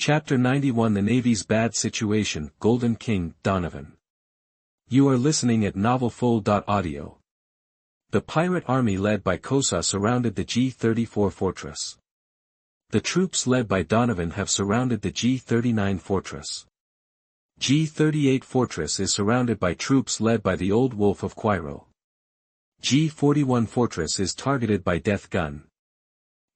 Chapter 91 The Navy's Bad Situation, Golden King, Donovan. You are listening at novelfull.audio. The pirate army led by Xhosa surrounded the G-34 fortress. The troops led by Donovan have surrounded the G-39 fortress. G-38 fortress is surrounded by troops led by the Old Wolf of Quiro. G-41 fortress is targeted by Death Gun.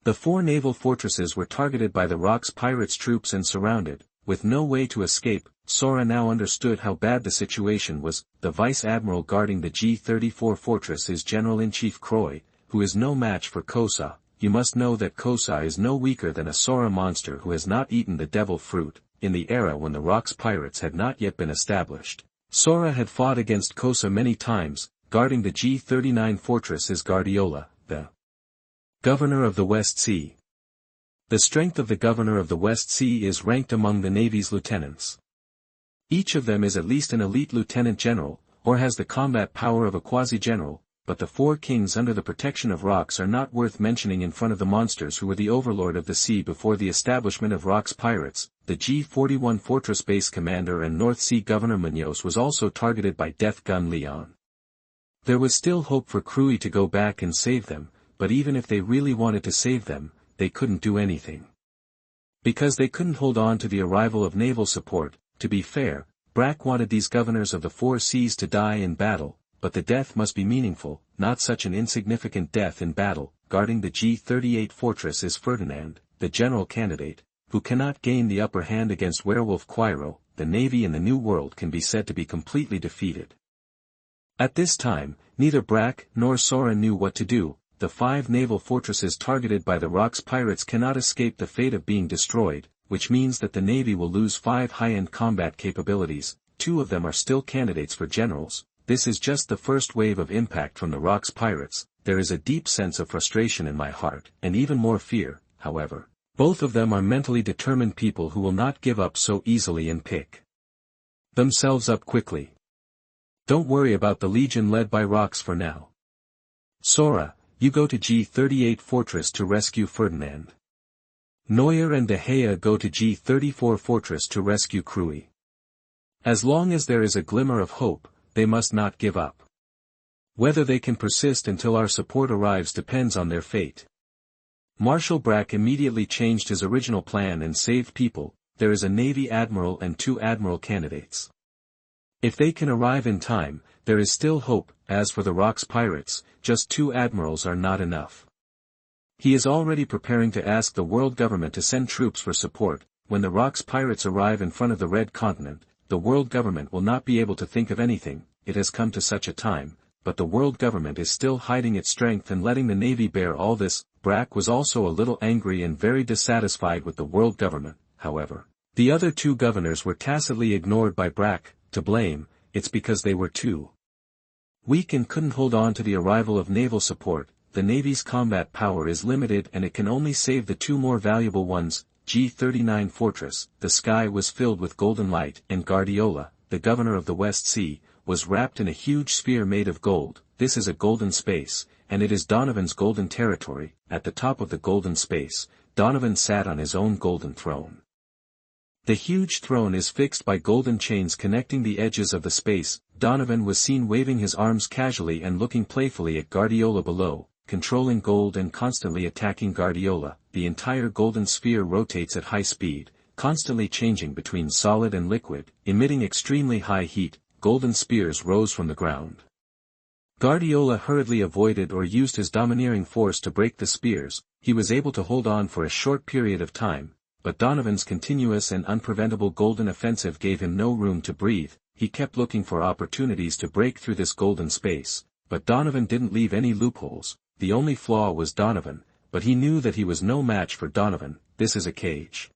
The four naval fortresses were targeted by the Rock's pirates' troops and surrounded, with no way to escape. Sora now understood how bad the situation was. The Vice Admiral guarding the G-34 fortress is General-in-Chief Croy, who is no match for Xhosa. You must know that Xhosa is no weaker than a Sora monster who has not eaten the devil fruit. In the era when the Rock's pirates had not yet been established, Sora had fought against Xhosa many times. Guarding the G-39 fortress is Guardiola, the Governor of the West Sea. The strength of the Governor of the West Sea is ranked among the Navy's lieutenants. Each of them is at least an elite lieutenant general, or has the combat power of a quasi-general, but the four kings under the protection of Rocks are not worth mentioning in front of the monsters who were the overlord of the sea before the establishment of Rocks pirates. The G-41 fortress base commander and North Sea Governor Munoz was also targeted by Death Gun Leon. There was still hope for Crewy to go back and save them, but even if they really wanted to save them, they couldn't do anything. Because they couldn't hold on to the arrival of naval support. To be fair, Brack wanted these governors of the four seas to die in battle, but the death must be meaningful, not such an insignificant death in battle. Guarding the G-38 fortress is Ferdinand, the general candidate, who cannot gain the upper hand against Werewolf Quiro. The Navy in the New World can be said to be completely defeated. At this time, neither Brack nor Sora knew what to do. The five naval fortresses targeted by the Rock's pirates cannot escape the fate of being destroyed, which means that the Navy will lose 5 high-end combat capabilities. 2 of them are still candidates for generals. This is just the first wave of impact from the Rock's pirates. There is a deep sense of frustration in my heart, and even more fear, however. Both of them are mentally determined people who will not give up so easily and pick themselves up quickly. Don't worry about the Legion led by Rocks for now. Sora, you go to G-38 fortress to rescue Ferdinand. Neuer and De Gea go to G-34 fortress to rescue Crewy. As long as there is a glimmer of hope, they must not give up. Whether they can persist until our support arrives depends on their fate. Marshal Brack immediately changed his original plan and saved people. There is a Navy Admiral and 2 Admiral candidates. If they can arrive in time, there is still hope. As for the Rock's pirates, just 2 admirals are not enough. He is already preparing to ask the world government to send troops for support. When the Rock's pirates arrive in front of the Red Continent, the world government will not be able to think of anything. It has come to such a time, but the world government is still hiding its strength and letting the Navy bear all this. Brack was also a little angry and very dissatisfied with the world government. However, the other 2 governors were tacitly ignored by Brack. To blame, it's because they were too weak and couldn't hold on to the arrival of naval support. The Navy's combat power is limited and it can only save the 2 more valuable ones. G-39 fortress. The sky was filled with golden light, and Guardiola, the governor of the West Sea, was wrapped in a huge sphere made of gold. This is a golden space, and it is Donovan's golden territory. At the top of the golden space, Donovan sat on his own golden throne. The huge throne is fixed by golden chains connecting the edges of the space. Donovan was seen waving his arms casually and looking playfully at Guardiola below, controlling gold and constantly attacking Guardiola. The entire golden sphere rotates at high speed, constantly changing between solid and liquid, emitting extremely high heat. Golden spears rose from the ground. Guardiola hurriedly avoided or used his domineering force to break the spears. He was able to hold on for a short period of time, but Donovan's continuous and unpreventable golden offensive gave him no room to breathe. He kept looking for opportunities to break through this golden space, but Donovan didn't leave any loopholes. The only flaw was Donovan, but he knew that he was no match for Donovan. This is a cage.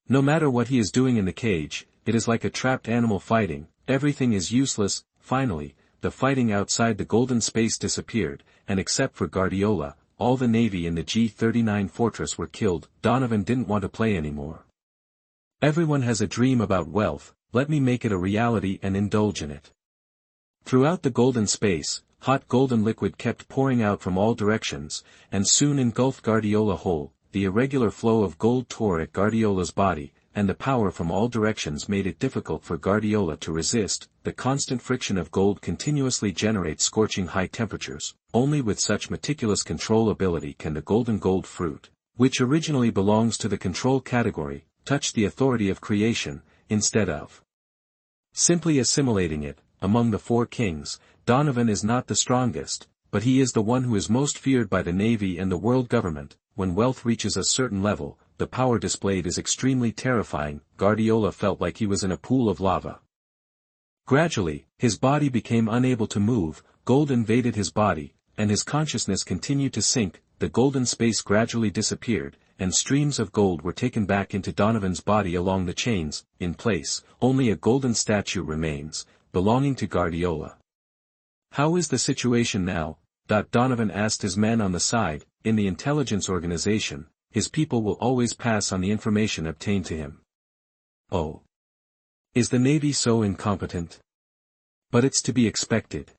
No matter what he is doing in the cage, it is like a trapped animal fighting. Everything is useless. Finally, the fighting outside the golden space disappeared, and except for Guardiola, all the Navy in the G-39 fortress were killed. Donovan didn't want to play anymore. Everyone has a dream about wealth. Let me make it a reality and indulge in it. Throughout the golden space, hot golden liquid kept pouring out from all directions, and soon engulfed Guardiola whole. The irregular flow of gold tore at Guardiola's body. and the power from all directions made it difficult for Guardiola to resist. The constant friction of gold continuously generates scorching high temperatures. Only with such meticulous control ability can the golden gold fruit, which originally belongs to the control category, touch the authority of creation, instead of simply assimilating it. Among the four kings, Donovan is not the strongest, but he is the one who is most feared by the navy and the world government. When wealth reaches a certain level, the power displayed is extremely terrifying. Guardiola felt like he was in a pool of lava. Gradually, his body became unable to move, gold invaded his body, and his consciousness continued to sink. The golden space gradually disappeared, and streams of gold were taken back into Donovan's body along the chains. In place, only a golden statue remains, belonging to Guardiola. How is the situation now? Donovan asked his men on the side. In the intelligence organization, his people will always pass on the information obtained to him. Oh. Is the Navy so incompetent? But it's to be expected.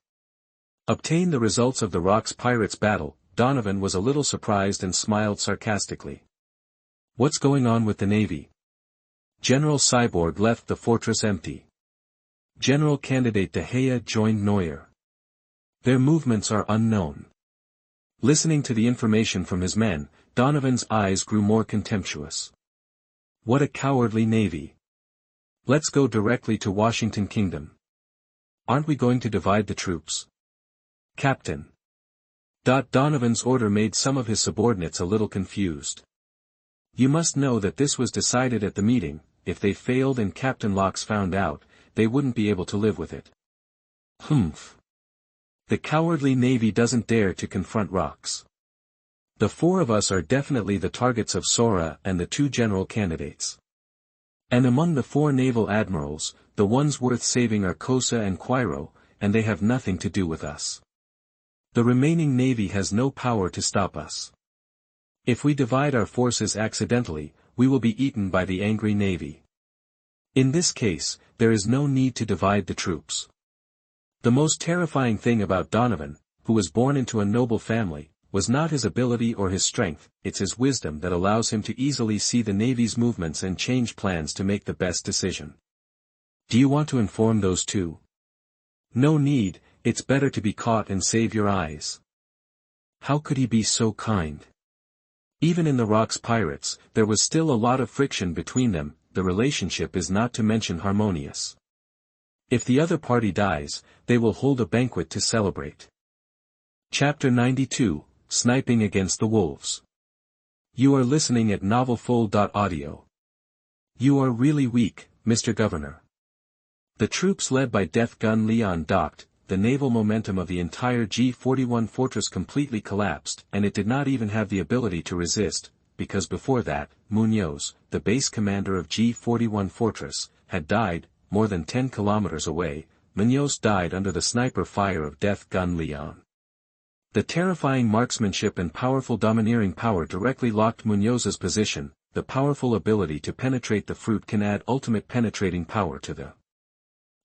Obtain the results of the Rocks Pirates battle. Donovan was a little surprised and smiled sarcastically. What's going on with the Navy? General Cyborg left the fortress empty. General Candidate De Gea joined Neuer. Their movements are unknown. Listening to the information from his men, Donovan's eyes grew more contemptuous. What a cowardly navy. Let's go directly to Washington Kingdom. Aren't we going to divide the troops? Captain. Donovan's order made some of his subordinates a little confused. You must know that this was decided at the meeting. If they failed and Captain Locks found out, they wouldn't be able to live with it. Humph. The cowardly navy doesn't dare to confront Rocks. The four of us are definitely the targets of Sora and the two general candidates. And among the four naval admirals, the ones worth saving are Xhosa and Quiro, and they have nothing to do with us. The remaining navy has no power to stop us. If we divide our forces accidentally, we will be eaten by the angry navy. In this case, there is no need to divide the troops. The most terrifying thing about Donovan, who was born into a noble family, was not his ability or his strength, it's his wisdom that allows him to easily see the Navy's movements and change plans to make the best decision. Do you want to inform those two? No need, it's better to be caught and save your eyes. How could he be so kind? Even in the Rocks Pirates, there was still a lot of friction between them. The relationship is not to mention harmonious. If the other party dies, they will hold a banquet to celebrate. Chapter 92, Sniping Against the Wolves. You are listening at novelfull.audio. You are really weak, Mr. Governor. The troops led by Death Gun Leon docked. The naval momentum of the entire G-41 fortress completely collapsed, and it did not even have the ability to resist, because before that, Munoz, the base commander of G-41 fortress, had died. More than 10 kilometers away, Munoz died under the sniper fire of Death Gun Leon. The terrifying marksmanship and powerful domineering power directly locked Munoz's position. The powerful ability to penetrate the fruit can add ultimate penetrating power to the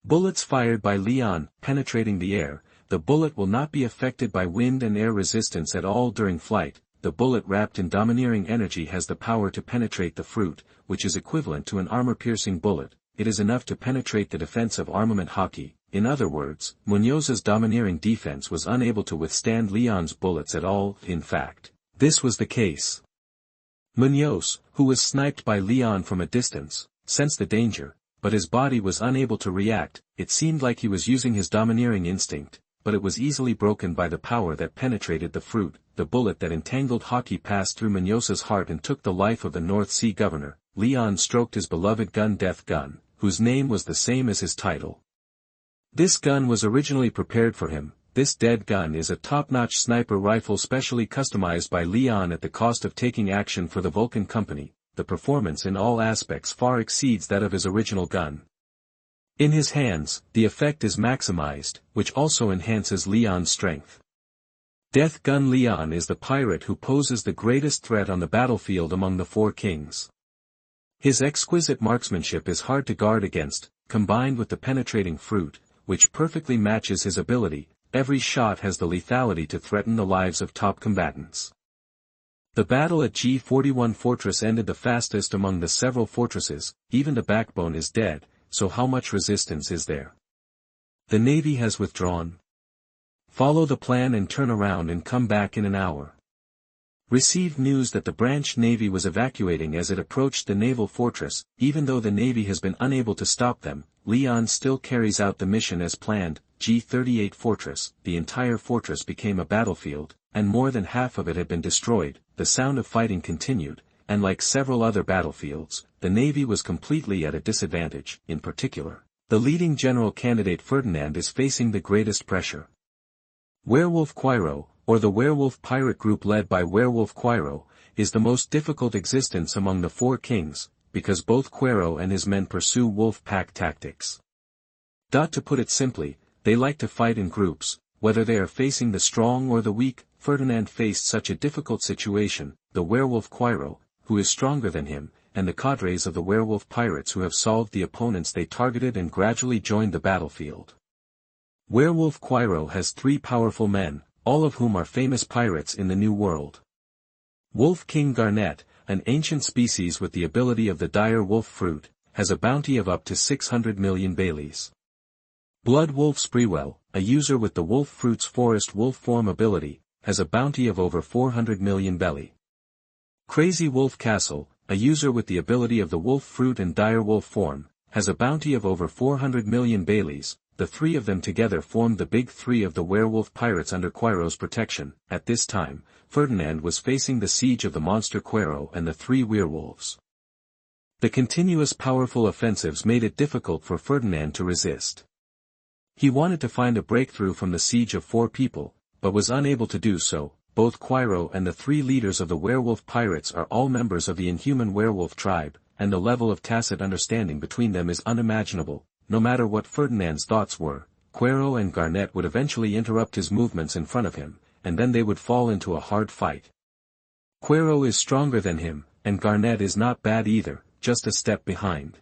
bullets fired by Leon. Penetrating the air, the bullet will not be affected by wind and air resistance at all during flight. The bullet wrapped in domineering energy has the power to penetrate the fruit, which is equivalent to an armor-piercing bullet. It is enough to penetrate the defense of armament hockey. In other words, Munoz's domineering defense was unable to withstand Leon's bullets at all. In fact, this was the case. Munoz, who was sniped by Leon from a distance, sensed the danger, but his body was unable to react. It seemed like he was using his domineering instinct, but it was easily broken by the power that penetrated the fruit. The bullet that entangled hockey passed through Munoz's heart and took the life of the North Sea governor. Leon stroked his beloved gun Death Gun, whose name was the same as his title. This gun was originally prepared for him. This dead gun is a top-notch sniper rifle specially customized by Leon at the cost of taking action for the Vulcan Company. The performance in all aspects far exceeds that of his original gun. In his hands, the effect is maximized, which also enhances Leon's strength. Death Gun Leon is the pirate who poses the greatest threat on the battlefield among the four kings. His exquisite marksmanship is hard to guard against, combined with the penetrating fruit, which perfectly matches his ability. Every shot has the lethality to threaten the lives of top combatants. The battle at G41 Fortress ended the fastest among the several fortresses. Even the backbone is dead, so how much resistance is there? The navy has withdrawn. Follow the plan and turn around and come back in an hour. Received news that the branch navy was evacuating as it approached the naval fortress. Even though the navy has been unable to stop them, Leon still carries out the mission as planned. G38 Fortress, the entire fortress became a battlefield, and more than half of it had been destroyed. The sound of fighting continued, and like several other battlefields, the navy was completely at a disadvantage. In particular, the leading general candidate Ferdinand is facing the greatest pressure. Werewolf Quiro, or the werewolf pirate group led by Werewolf Quiro, is the most difficult existence among the four kings, because both Quiro and his men pursue wolf pack tactics. To put it simply, they like to fight in groups, whether they are facing the strong or the weak. Ferdinand faced such a difficult situation, the werewolf Quiro, who is stronger than him, and the cadres of the werewolf pirates who have solved the opponents they targeted and gradually joined the battlefield. Werewolf Quiro has three powerful men, all of whom are famous pirates in the New World. Wolf King Garnet, an ancient species with the ability of the dire wolf fruit, has a bounty of up to 600 million Baileys. Blood Wolf Spreewell, a user with the wolf fruit's forest wolf form ability, has a bounty of over 400 million belly. Crazy Wolf Castle, a user with the ability of the wolf fruit and dire wolf form, has a bounty of over 400 million Baileys. The three of them together formed the big three of the werewolf pirates under Quiro's protection. At this time, Ferdinand was facing the siege of the monster Quiro and the three werewolves. The continuous powerful offensives made it difficult for Ferdinand to resist. He wanted to find a breakthrough from the siege of four people, but was unable to do so. Both Quiro and the three leaders of the werewolf pirates are all members of the inhuman werewolf tribe, and the level of tacit understanding between them is unimaginable. No matter what Ferdinand's thoughts were, Quiro and Garnet would eventually interrupt his movements in front of him, and then they would fall into a hard fight. Quiro is stronger than him, and Garnet is not bad either, just a step behind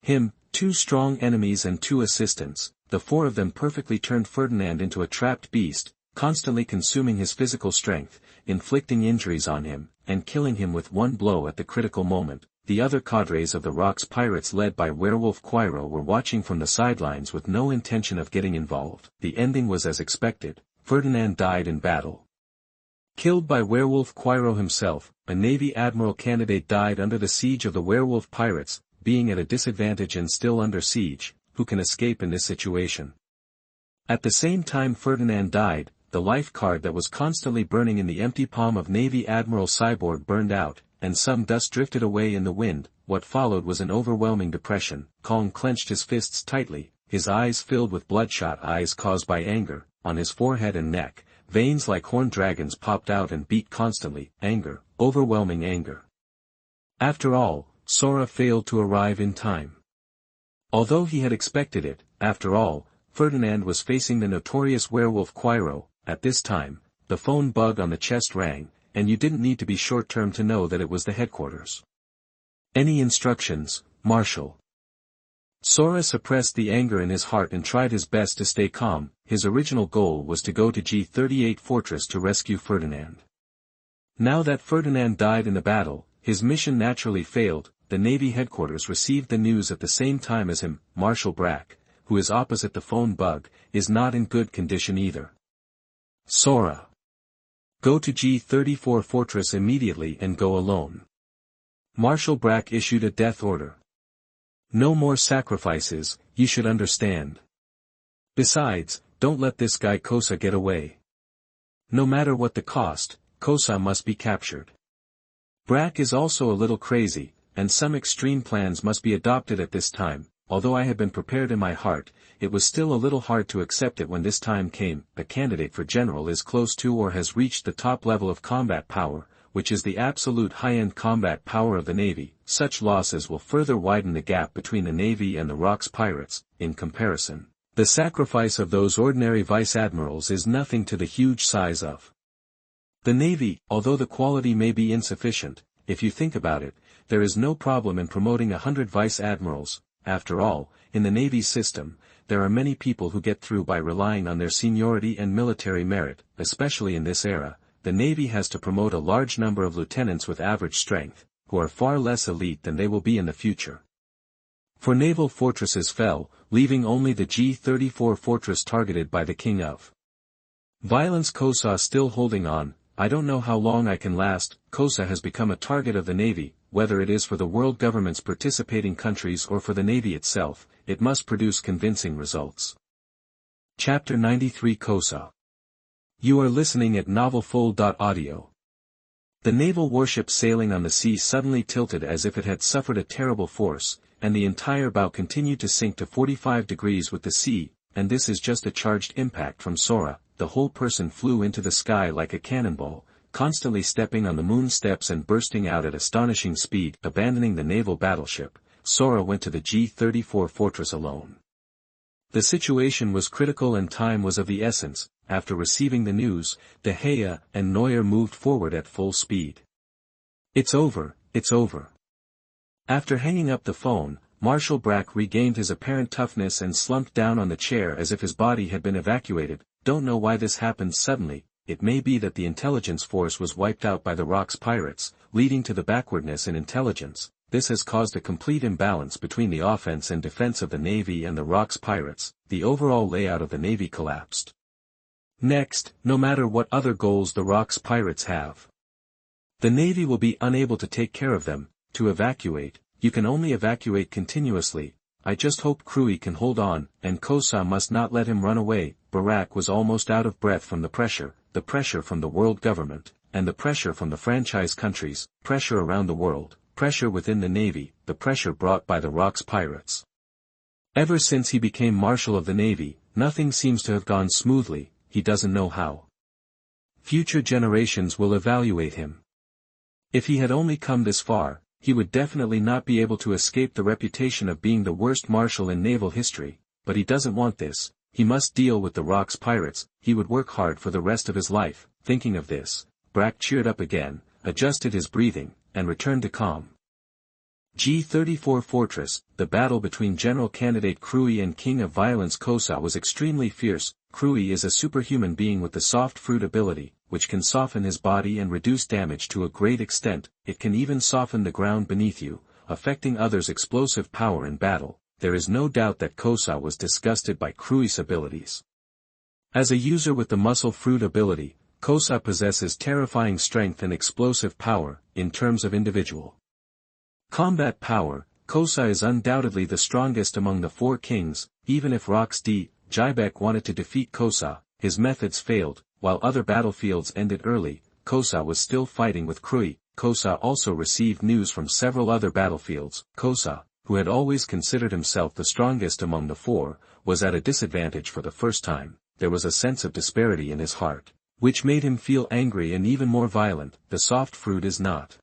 him. Two strong enemies and two assistants, the four of them perfectly turned Ferdinand into a trapped beast, constantly consuming his physical strength, inflicting injuries on him, and killing him with one blow at the critical moment. The other cadres of the Rocks pirates led by Werewolf Quiro were watching from the sidelines with no intention of getting involved. The ending was as expected. Ferdinand died in battle. Killed by Werewolf Quiro himself, a Navy Admiral candidate died under the siege of the werewolf pirates. Being at a disadvantage and still under siege, who can escape in this situation? At the same time Ferdinand died, the life card that was constantly burning in the empty palm of Navy Admiral Cyborg burned out, and some dust drifted away in the wind. What followed was an overwhelming depression. Kong clenched his fists tightly, his eyes filled with bloodshot eyes caused by anger. On his forehead and neck, veins like horned dragons popped out and beat constantly. Anger, overwhelming anger. After all, Sora failed to arrive in time. Although he had expected it, after all, Ferdinand was facing the notorious werewolf Quiro. At this time, the phone bug on the chest rang, and you didn't need to be short-term to know that it was the headquarters. Any instructions, Marshal? Sora suppressed the anger in his heart and tried his best to stay calm. His original goal was to go to G38 Fortress to rescue Ferdinand. Now that Ferdinand died in the battle, his mission naturally failed. The Navy headquarters received the news at the same time as him. Marshal Brack, who is opposite the phone bug, is not in good condition either. Sora, go to G34 Fortress immediately and go alone. Marshal Brack issued a death order. No more sacrifices, you should understand. Besides, don't let this guy Xhosa get away. No matter what the cost, Xhosa must be captured. Brack is also a little crazy, and some extreme plans must be adopted at this time. Although I had been prepared in my heart, it was still a little hard to accept it when this time came. The candidate for general is close to or has reached the top level of combat power, which is the absolute high-end combat power of the Navy. Such losses will further widen the gap between the Navy and the Rocks pirates. In comparison, the sacrifice of those ordinary vice admirals is nothing to the huge size of the Navy. Although the quality may be insufficient, if you think about it, there is no problem in promoting 100 vice admirals. After all, in the Navy system, there are many people who get through by relying on their seniority and military merit. Especially in this era, the Navy has to promote a large number of lieutenants with average strength, who are far less elite than they will be in the future. 4 naval fortresses fell, leaving only the G34 fortress targeted by the King of Violence Xhosa still holding on. I don't know how long I can last. Xhosa has become a target of the Navy, whether it is for the world government's participating countries or for the Navy itself, it must produce convincing results. Chapter 93 Xhosa. You are listening at novelfull.audio. The naval warship sailing on the sea suddenly tilted as if it had suffered a terrible force, and the entire bow continued to sink to 45 degrees with the sea, and this is just a charged impact from Sora. The whole person flew into the sky like a cannonball, constantly stepping on the moon steps and bursting out at astonishing speed. Abandoning the naval battleship, Sora went to the G34 fortress alone. The situation was critical and time was of the essence. After receiving the news, De Gea and Neuer moved forward at full speed. It's over, it's over. After hanging up the phone, Marshal Brack regained his apparent toughness and slumped down on the chair as if his body had been evacuated. Don't know why this happened suddenly. It may be that the intelligence force was wiped out by the Rock's pirates, leading to the backwardness in intelligence. This has caused a complete imbalance between the offense and defense of the Navy and the Rock's pirates. The overall layout of the Navy collapsed. Next, no matter what other goals the Rock's pirates have, the Navy will be unable to take care of them. To evacuate, you can only evacuate continuously. I just hope Krui can hold on, and Xhosa must not let him run away. Barak was almost out of breath from the pressure from the world government, and the pressure from the franchise countries, pressure around the world, pressure within the Navy, the pressure brought by the Rock's pirates. Ever since he became Marshal of the Navy, nothing seems to have gone smoothly. He doesn't know how. Future generations will evaluate him. If he had only come this far, he would definitely not be able to escape the reputation of being the worst marshal in naval history, but he doesn't want this. He must deal with the Rock's pirates. He would work hard for the rest of his life. Thinking of this, Brack cheered up again, adjusted his breathing, and returned to calm. G34 Fortress. The battle between General Candidate Krui and King of Violence Xhosa was extremely fierce. Krui is a superhuman being with the soft fruit ability, which can soften his body and reduce damage to a great extent. It can even soften the ground beneath you, affecting others' explosive power in battle. There is no doubt that Xhosa was disgusted by Krui's abilities. As a user with the muscle fruit ability, Xhosa possesses terrifying strength and explosive power. In terms of individual combat power, Xhosa is undoubtedly the strongest among the 4 kings. Even if Rox D. Jibek wanted to defeat Xhosa, his methods failed. While other battlefields ended early, Xhosa was still fighting with Krui. Xhosa also received news from several other battlefields. Xhosa, who had always considered himself the strongest among the 4, was at a disadvantage for the first time. There was a sense of disparity in his heart, which made him feel angry and even more violent. The soft fruit is not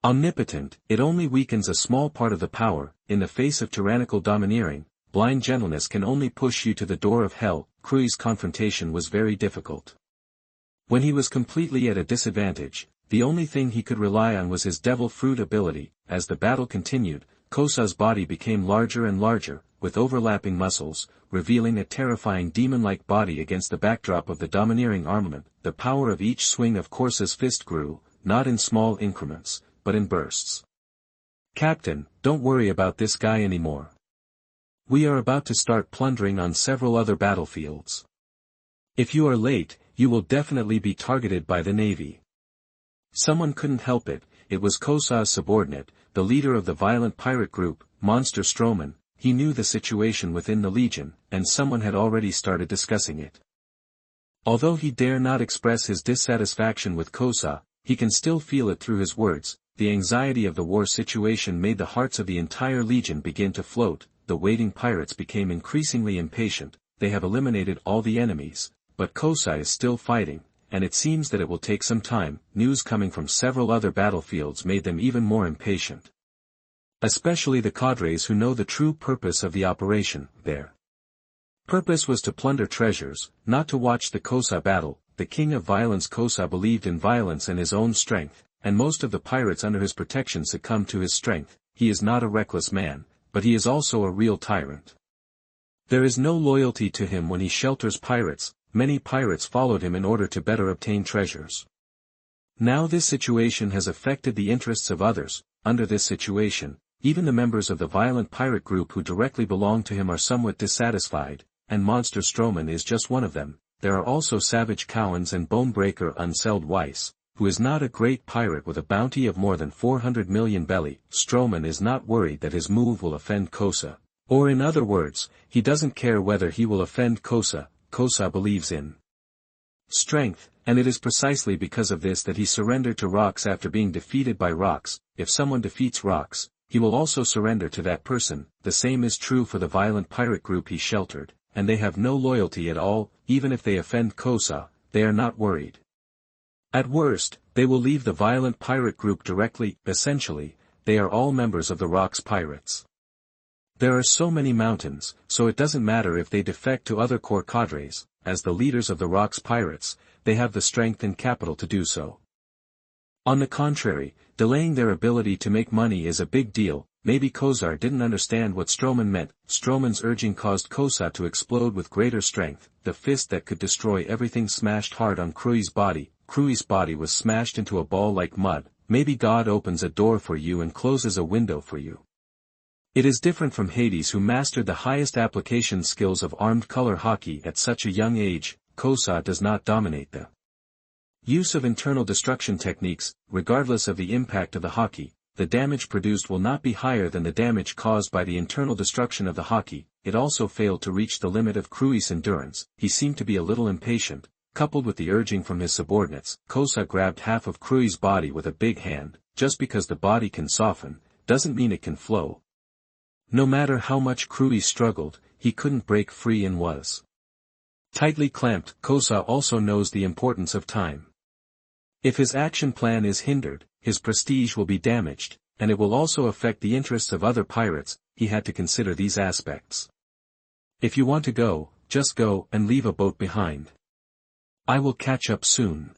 omnipotent, it only weakens a small part of the power. In the face of tyrannical domineering, blind gentleness can only push you to the door of hell. Krui's confrontation was very difficult. When he was completely at a disadvantage, the only thing he could rely on was his devil fruit ability. As the battle continued, Xhosa's body became larger and larger, with overlapping muscles, revealing a terrifying demon-like body against the backdrop of the domineering armament. The power of each swing of Xhosa's fist grew, not in small increments, but in bursts. Captain, don't worry about this guy anymore. We are about to start plundering on several other battlefields. If you are late, you will definitely be targeted by the Navy. Someone couldn't help it. It was Xhosa's subordinate, the leader of the violent pirate group, Monster Stroman. He knew the situation within the Legion, and someone had already started discussing it. Although he dare not express his dissatisfaction with Xhosa, he can still feel it through his words. The anxiety of the war situation made the hearts of the entire Legion begin to float. The waiting pirates became increasingly impatient. They have eliminated all the enemies, but Xhosa is still fighting, and it seems that it will take some time. News coming from several other battlefields made them even more impatient. Especially the cadres who know the true purpose of the operation. Their purpose was to plunder treasures, not to watch the Xhosa battle. The King of Violence Xhosa believed in violence and his own strength, and most of the pirates under his protection succumbed to his strength. He is not a reckless man, but he is also a real tyrant. There is no loyalty to him when he shelters pirates. many pirates followed him in order to better obtain treasures. Now this situation has affected the interests of others. Under this situation, even the members of the violent pirate group who directly belong to him are somewhat dissatisfied, and Monster Stroman is just one of them. There are also Savage Cowans and Bonebreaker Unseld Weiss, who is not a great pirate with a bounty of more than 400 million belly. Stroman is not worried that his move will offend Xhosa. Or in other words, he doesn't care whether he will offend Xhosa. Xhosa believes in strength, and it is precisely because of this that he surrendered to Rocks after being defeated by Rocks. If someone defeats Rocks, he will also surrender to that person. The same is true for the violent pirate group he sheltered, and they have no loyalty at all. Even if they offend Xhosa, they are not worried. At worst, they will leave the violent pirate group directly. Essentially, they are all members of the Rocks pirates. There are so many mountains, so it doesn't matter if they defect to other core cadres. As the leaders of the Rocks pirates, they have the strength and capital to do so. On the contrary, delaying their ability to make money is a big deal. Maybe Xhosa didn't understand what Stroman meant. Stroman's urging caused Xhosa to explode with greater strength. The fist that could destroy everything smashed hard on Krui's body. Krui's body was smashed into a ball like mud. Maybe God opens a door for you and closes a window for you. It is different from Hades, who mastered the highest application skills of armed color hockey at such a young age. Xhosa does not dominate the use of internal destruction techniques. Regardless of the impact of the hockey, the damage produced will not be higher than the damage caused by the internal destruction of the hockey. It also failed to reach the limit of Krui's endurance. He seemed to be a little impatient. Coupled with the urging from his subordinates, Xhosa grabbed half of Krui's body with a big hand. Just because the body can soften, doesn't mean it can flow. No matter how much Krui struggled, he couldn't break free and was tightly clamped. Xhosa also knows the importance of time. If his action plan is hindered, his prestige will be damaged, and it will also affect the interests of other pirates. He had to consider these aspects. If you want to go, just go and leave a boat behind. I will catch up soon,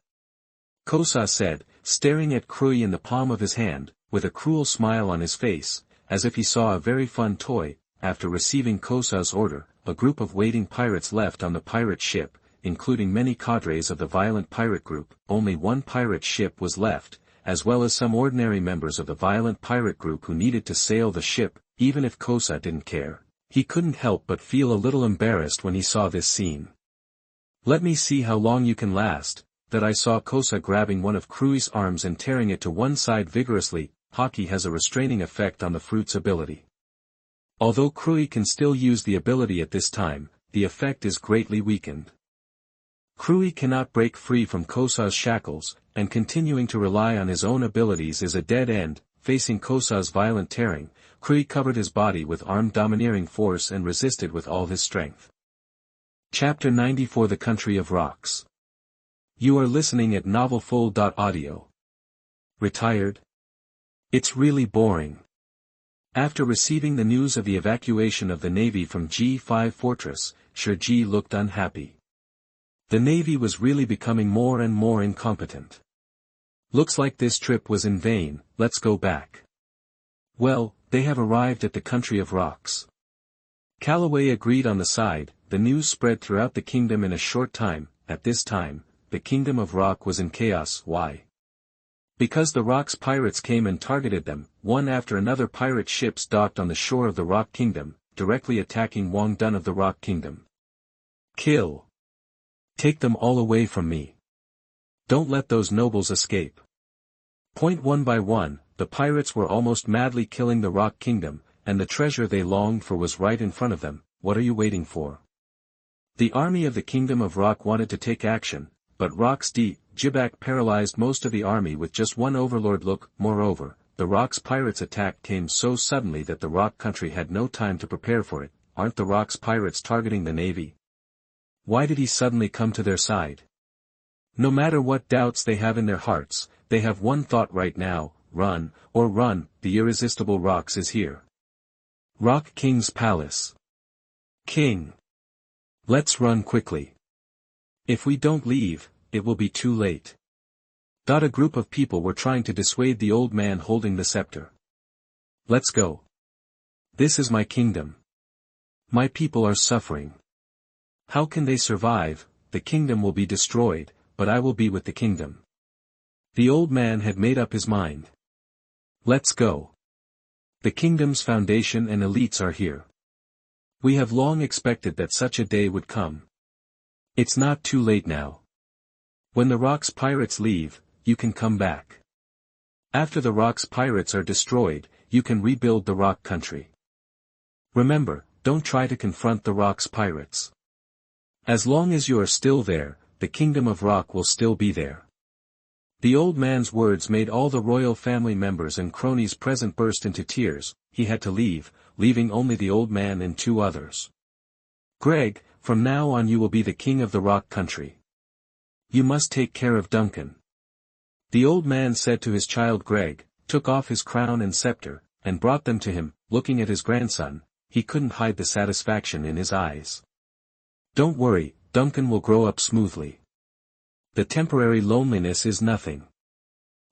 Xhosa said, staring at Krui in the palm of his hand, with a cruel smile on his face, as if he saw a very fun toy. After receiving Xhosa's order, a group of waiting pirates left on the pirate ship, including many cadres of the violent pirate group. Only one pirate ship was left, as well as some ordinary members of the violent pirate group who needed to sail the ship. Even if Xhosa didn't care, he couldn't help but feel a little embarrassed when he saw this scene. Let me see how long you can last. That I saw Xhosa grabbing one of Krui's arms and tearing it to one side vigorously. Hockey has a restraining effect on the fruit's ability. Although Krui can still use the ability at this time, the effect is greatly weakened. Krui cannot break free from Xhosa's shackles, and continuing to rely on his own abilities is a dead end. Facing Xhosa's violent tearing, Krui covered his body with armed domineering force and resisted with all his strength. Chapter 94, The Country of Rocks. You are listening at novelfull.audio. Retired? It's really boring. After receiving the news of the evacuation of the Navy from G5 Fortress, Shirji looked unhappy. The Navy was really becoming more and more incompetent. Looks like this trip was in vain. Let's go back. Well, they have arrived at the country of rocks. Calloway agreed on the side. The news spread throughout the kingdom in a short time. At this time, the kingdom of Rock was in chaos. Why? Because the Rocks pirates came and targeted them. One after another pirate ships docked on the shore of the Rock Kingdom, directly attacking Wang Dun of the Rock Kingdom. Kill. Take them all away from me. Don't let those nobles escape. One by one, the pirates were almost madly killing the Rock Kingdom, and the treasure they longed for was right in front of them. What are you waiting for? The army of the Kingdom of Rock wanted to take action, but Rock's Jibak paralyzed most of the army with just one overlord look. Moreover, the Rock's pirates' attack came so suddenly that the Rock country had no time to prepare for it. Aren't the Rock's pirates targeting the Navy? Why did he suddenly come to their side? No matter what doubts they have in their hearts, they have one thought right now: run, or run. The irresistible Rocks is here. Rock King's Palace. King. Let's run quickly. If we don't leave, it will be too late. A group of people were trying to dissuade the old man holding the scepter. Let's go. This is my kingdom. My people are suffering. How can they survive? the kingdom will be destroyed, but I will be with the kingdom. The old man had made up his mind. Let's go. The kingdom's foundation and elites are here. We have long expected that such a day would come. It's not too late now. When the Rock's pirates leave, you can come back. After the Rock's pirates are destroyed, you can rebuild the Rock country. Remember, don't try to confront the Rock's pirates. As long as you are still there, the kingdom of Rock will still be there. The old man's words made all the royal family members and cronies present burst into tears. He had to leave, leaving only the old man and two others. Greg, from now on you will be the king of the Rock country. You must take care of Duncan. The old man said to his child Greg, took off his crown and scepter, and brought them to him. Looking at his grandson, he couldn't hide the satisfaction in his eyes. Don't worry, Duncan will grow up smoothly. The temporary loneliness is nothing.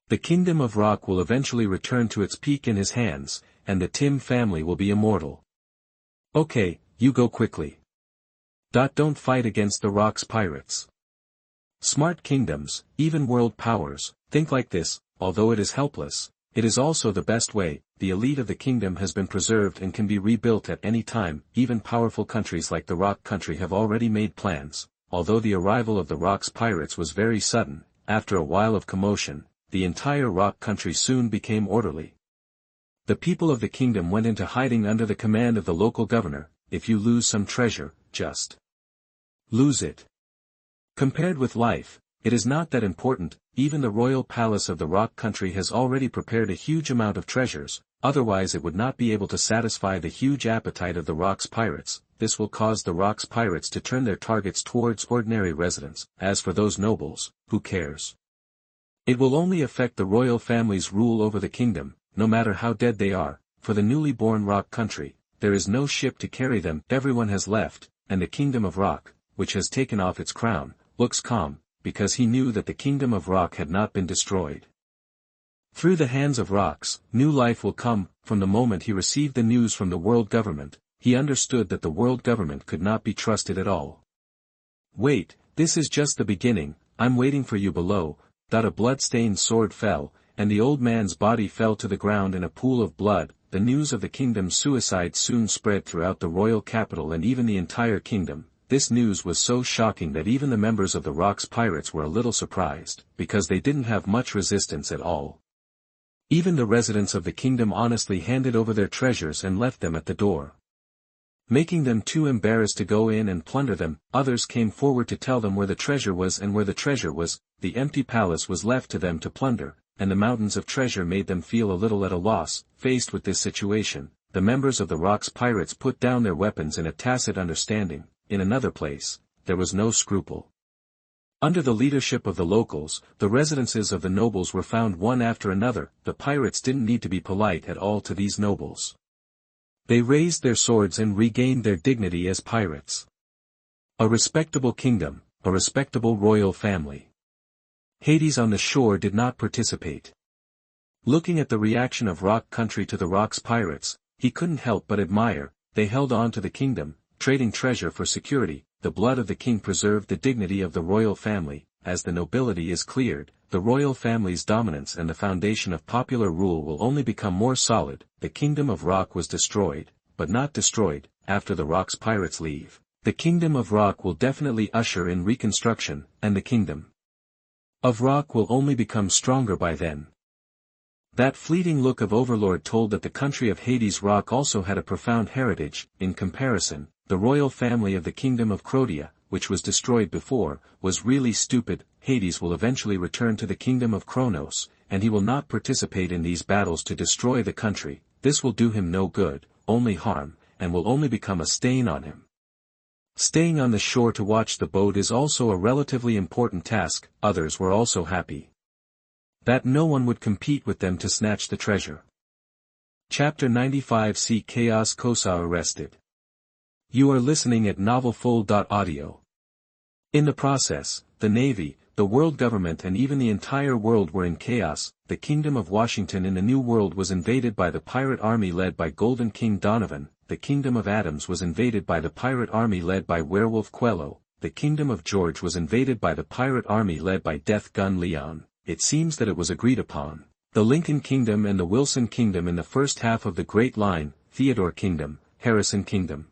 The kingdom of Rock will eventually return to its peak in his hands, and the Tim family will be immortal. Okay, you go quickly. Don't fight against the Rock's pirates. Smart kingdoms, even world powers, think like this. Although it is helpless, it is also the best way. The elite of the kingdom has been preserved and can be rebuilt at any time. Even powerful countries like the Rock country have already made plans. Although the arrival of the Rock's pirates was very sudden, after a while of commotion, the entire Rock country soon became orderly. The people of the kingdom went into hiding under the command of the local governor. If you lose some treasure, just lose it. Compared with life, it is not that important. Even the royal palace of the Rock country has already prepared a huge amount of treasures, otherwise it would not be able to satisfy the huge appetite of the Rock's pirates. This will cause the Rock's pirates to turn their targets towards ordinary residents. As for those nobles, who cares? It will only affect the royal family's rule over the kingdom, no matter how dead they are. For the newly born Rock country, there is no ship to carry them. Everyone has left, and the kingdom of Rock, which has taken off its crown, looks calm, because he knew that the kingdom of Rock had not been destroyed. Through the hands of Rocks, new life will come. From the moment he received the news from the world government, he understood that the world government could not be trusted at all. Wait, this is just the beginning. I'm waiting for you below. A blood-stained sword fell, and the old man's body fell to the ground in a pool of blood. The news of the kingdom's suicide soon spread throughout the royal capital and even the entire kingdom. This news was so shocking that even the members of the Rock's pirates were a little surprised, because they didn't have much resistance at all. Even the residents of the kingdom honestly handed over their treasures and left them at the door, making them too embarrassed to go in and plunder them. Others came forward to tell them where the treasure was, and where the treasure was, the empty palace was left to them to plunder, and the mountains of treasure made them feel a little at a loss. Faced with this situation, the members of the Rock's pirates put down their weapons in a tacit understanding. In another place, there was no scruple. Under the leadership of the locals, the residences of the nobles were found one after another. The pirates didn't need to be polite at all to these nobles. They raised their swords and regained their dignity as pirates. A respectable kingdom, a respectable royal family. Hades on the shore did not participate. Looking at the reaction of Rock country to the Rock's pirates, he couldn't help but admire. They held on to the kingdom, trading treasure for security. The blood of the king preserved the dignity of the royal family. As the nobility is cleared, the royal family's dominance and the foundation of popular rule will only become more solid. The kingdom of Rock was destroyed, but not destroyed. After the Rock's pirates leave, the kingdom of Rock will definitely usher in reconstruction, and the kingdom of Rock will only become stronger by then. That fleeting look of Overlord told that the country of Hades Rock also had a profound heritage. In comparison, the royal family of the kingdom of Crotia, which was destroyed before, was really stupid. Hades will eventually return to the kingdom of Kronos, and he will not participate in these battles to destroy the country. This will do him no good, only harm, and will only become a stain on him. Staying on the shore to watch the boat is also a relatively important task. Others were also happy that no one would compete with them to snatch the treasure. Chapter 95. See Chaos. Xhosa arrested. You are listening at novelfull.audio. In the process, the Navy, the world government and even the entire world were in chaos. The kingdom of Washington in the New World was invaded by the pirate army led by Golden King Donovan. The kingdom of Adams was invaded by the pirate army led by Werewolf Quello. the kingdom of George was invaded by the pirate army led by Death Gun Leon. It seems that it was agreed upon. The Lincoln Kingdom and the Wilson Kingdom in the first half of the Great Line, Theodore Kingdom, Harrison Kingdom,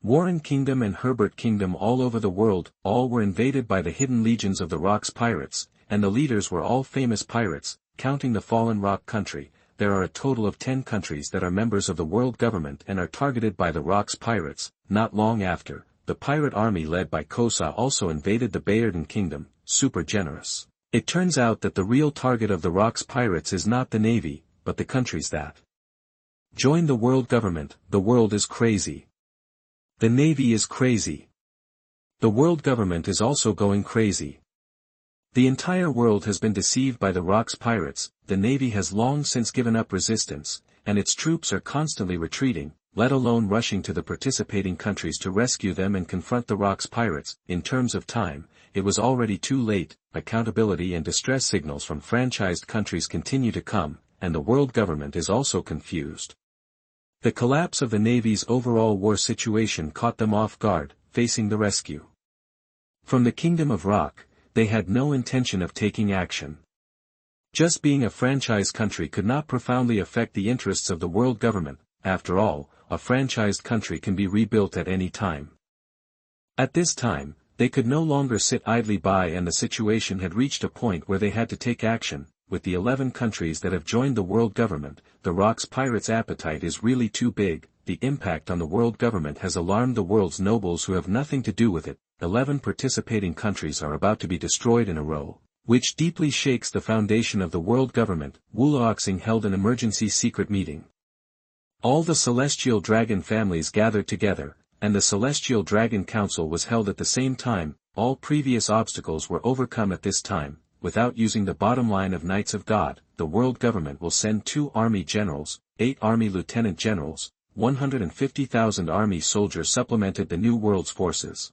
Warren Kingdom and Herbert Kingdom all over the world, all were invaded by the hidden legions of the Rock's pirates, and the leaders were all famous pirates. Counting the fallen Rock country, there are a total of 10 countries that are members of the world government and are targeted by the Rock's pirates. Not long after, the pirate army led by Xhosa also invaded the Bayarden Kingdom, super generous. It turns out that the real target of the Rock's pirates is not the navy, but the countries that join the world government. The world is crazy. The navy is crazy. The world government is also going crazy. The entire world has been deceived by the Rock's pirates. The navy has long since given up resistance, and its troops are constantly retreating, let alone rushing to the participating countries to rescue them and confront the Rock's pirates. In terms of time, it was already too late. Accountability and distress signals from franchised countries continue to come, and the world government is also confused. The collapse of the Navy's overall war situation caught them off guard, facing the rescue from the Kingdom of Rock. They had no intention of taking action. Just being a franchise country could not profoundly affect the interests of the world government. After all, a franchised country can be rebuilt at any time. At this time, they could no longer sit idly by, and the situation had reached a point where they had to take action. With the 11 countries that have joined the world government, the Rock's pirates' appetite is really too big. The impact on the world government has alarmed the world's nobles who have nothing to do with it. 11 participating countries are about to be destroyed in a row, which deeply shakes the foundation of the world government. Wulaoxing held an emergency secret meeting. All the celestial dragon families gathered together, and the Celestial Dragon Council was held at the same time. All previous obstacles were overcome at this time. Without using the bottom line of Knights of God, the world government will send 2 army generals, 8 army lieutenant generals, 150,000 army soldiers supplemented the new world's forces.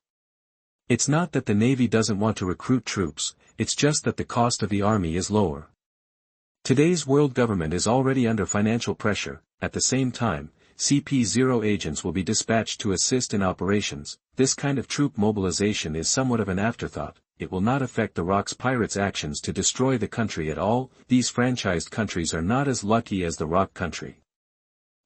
It's not that the Navy doesn't want to recruit troops, it's just that the cost of the army is lower. Today's world government is already under financial pressure. At the same time, CP0 agents will be dispatched to assist in operations. This kind of troop mobilization is somewhat of an afterthought. It will not affect the Rock's pirates' actions to destroy the country at all. These franchised countries are not as lucky as the Rock country.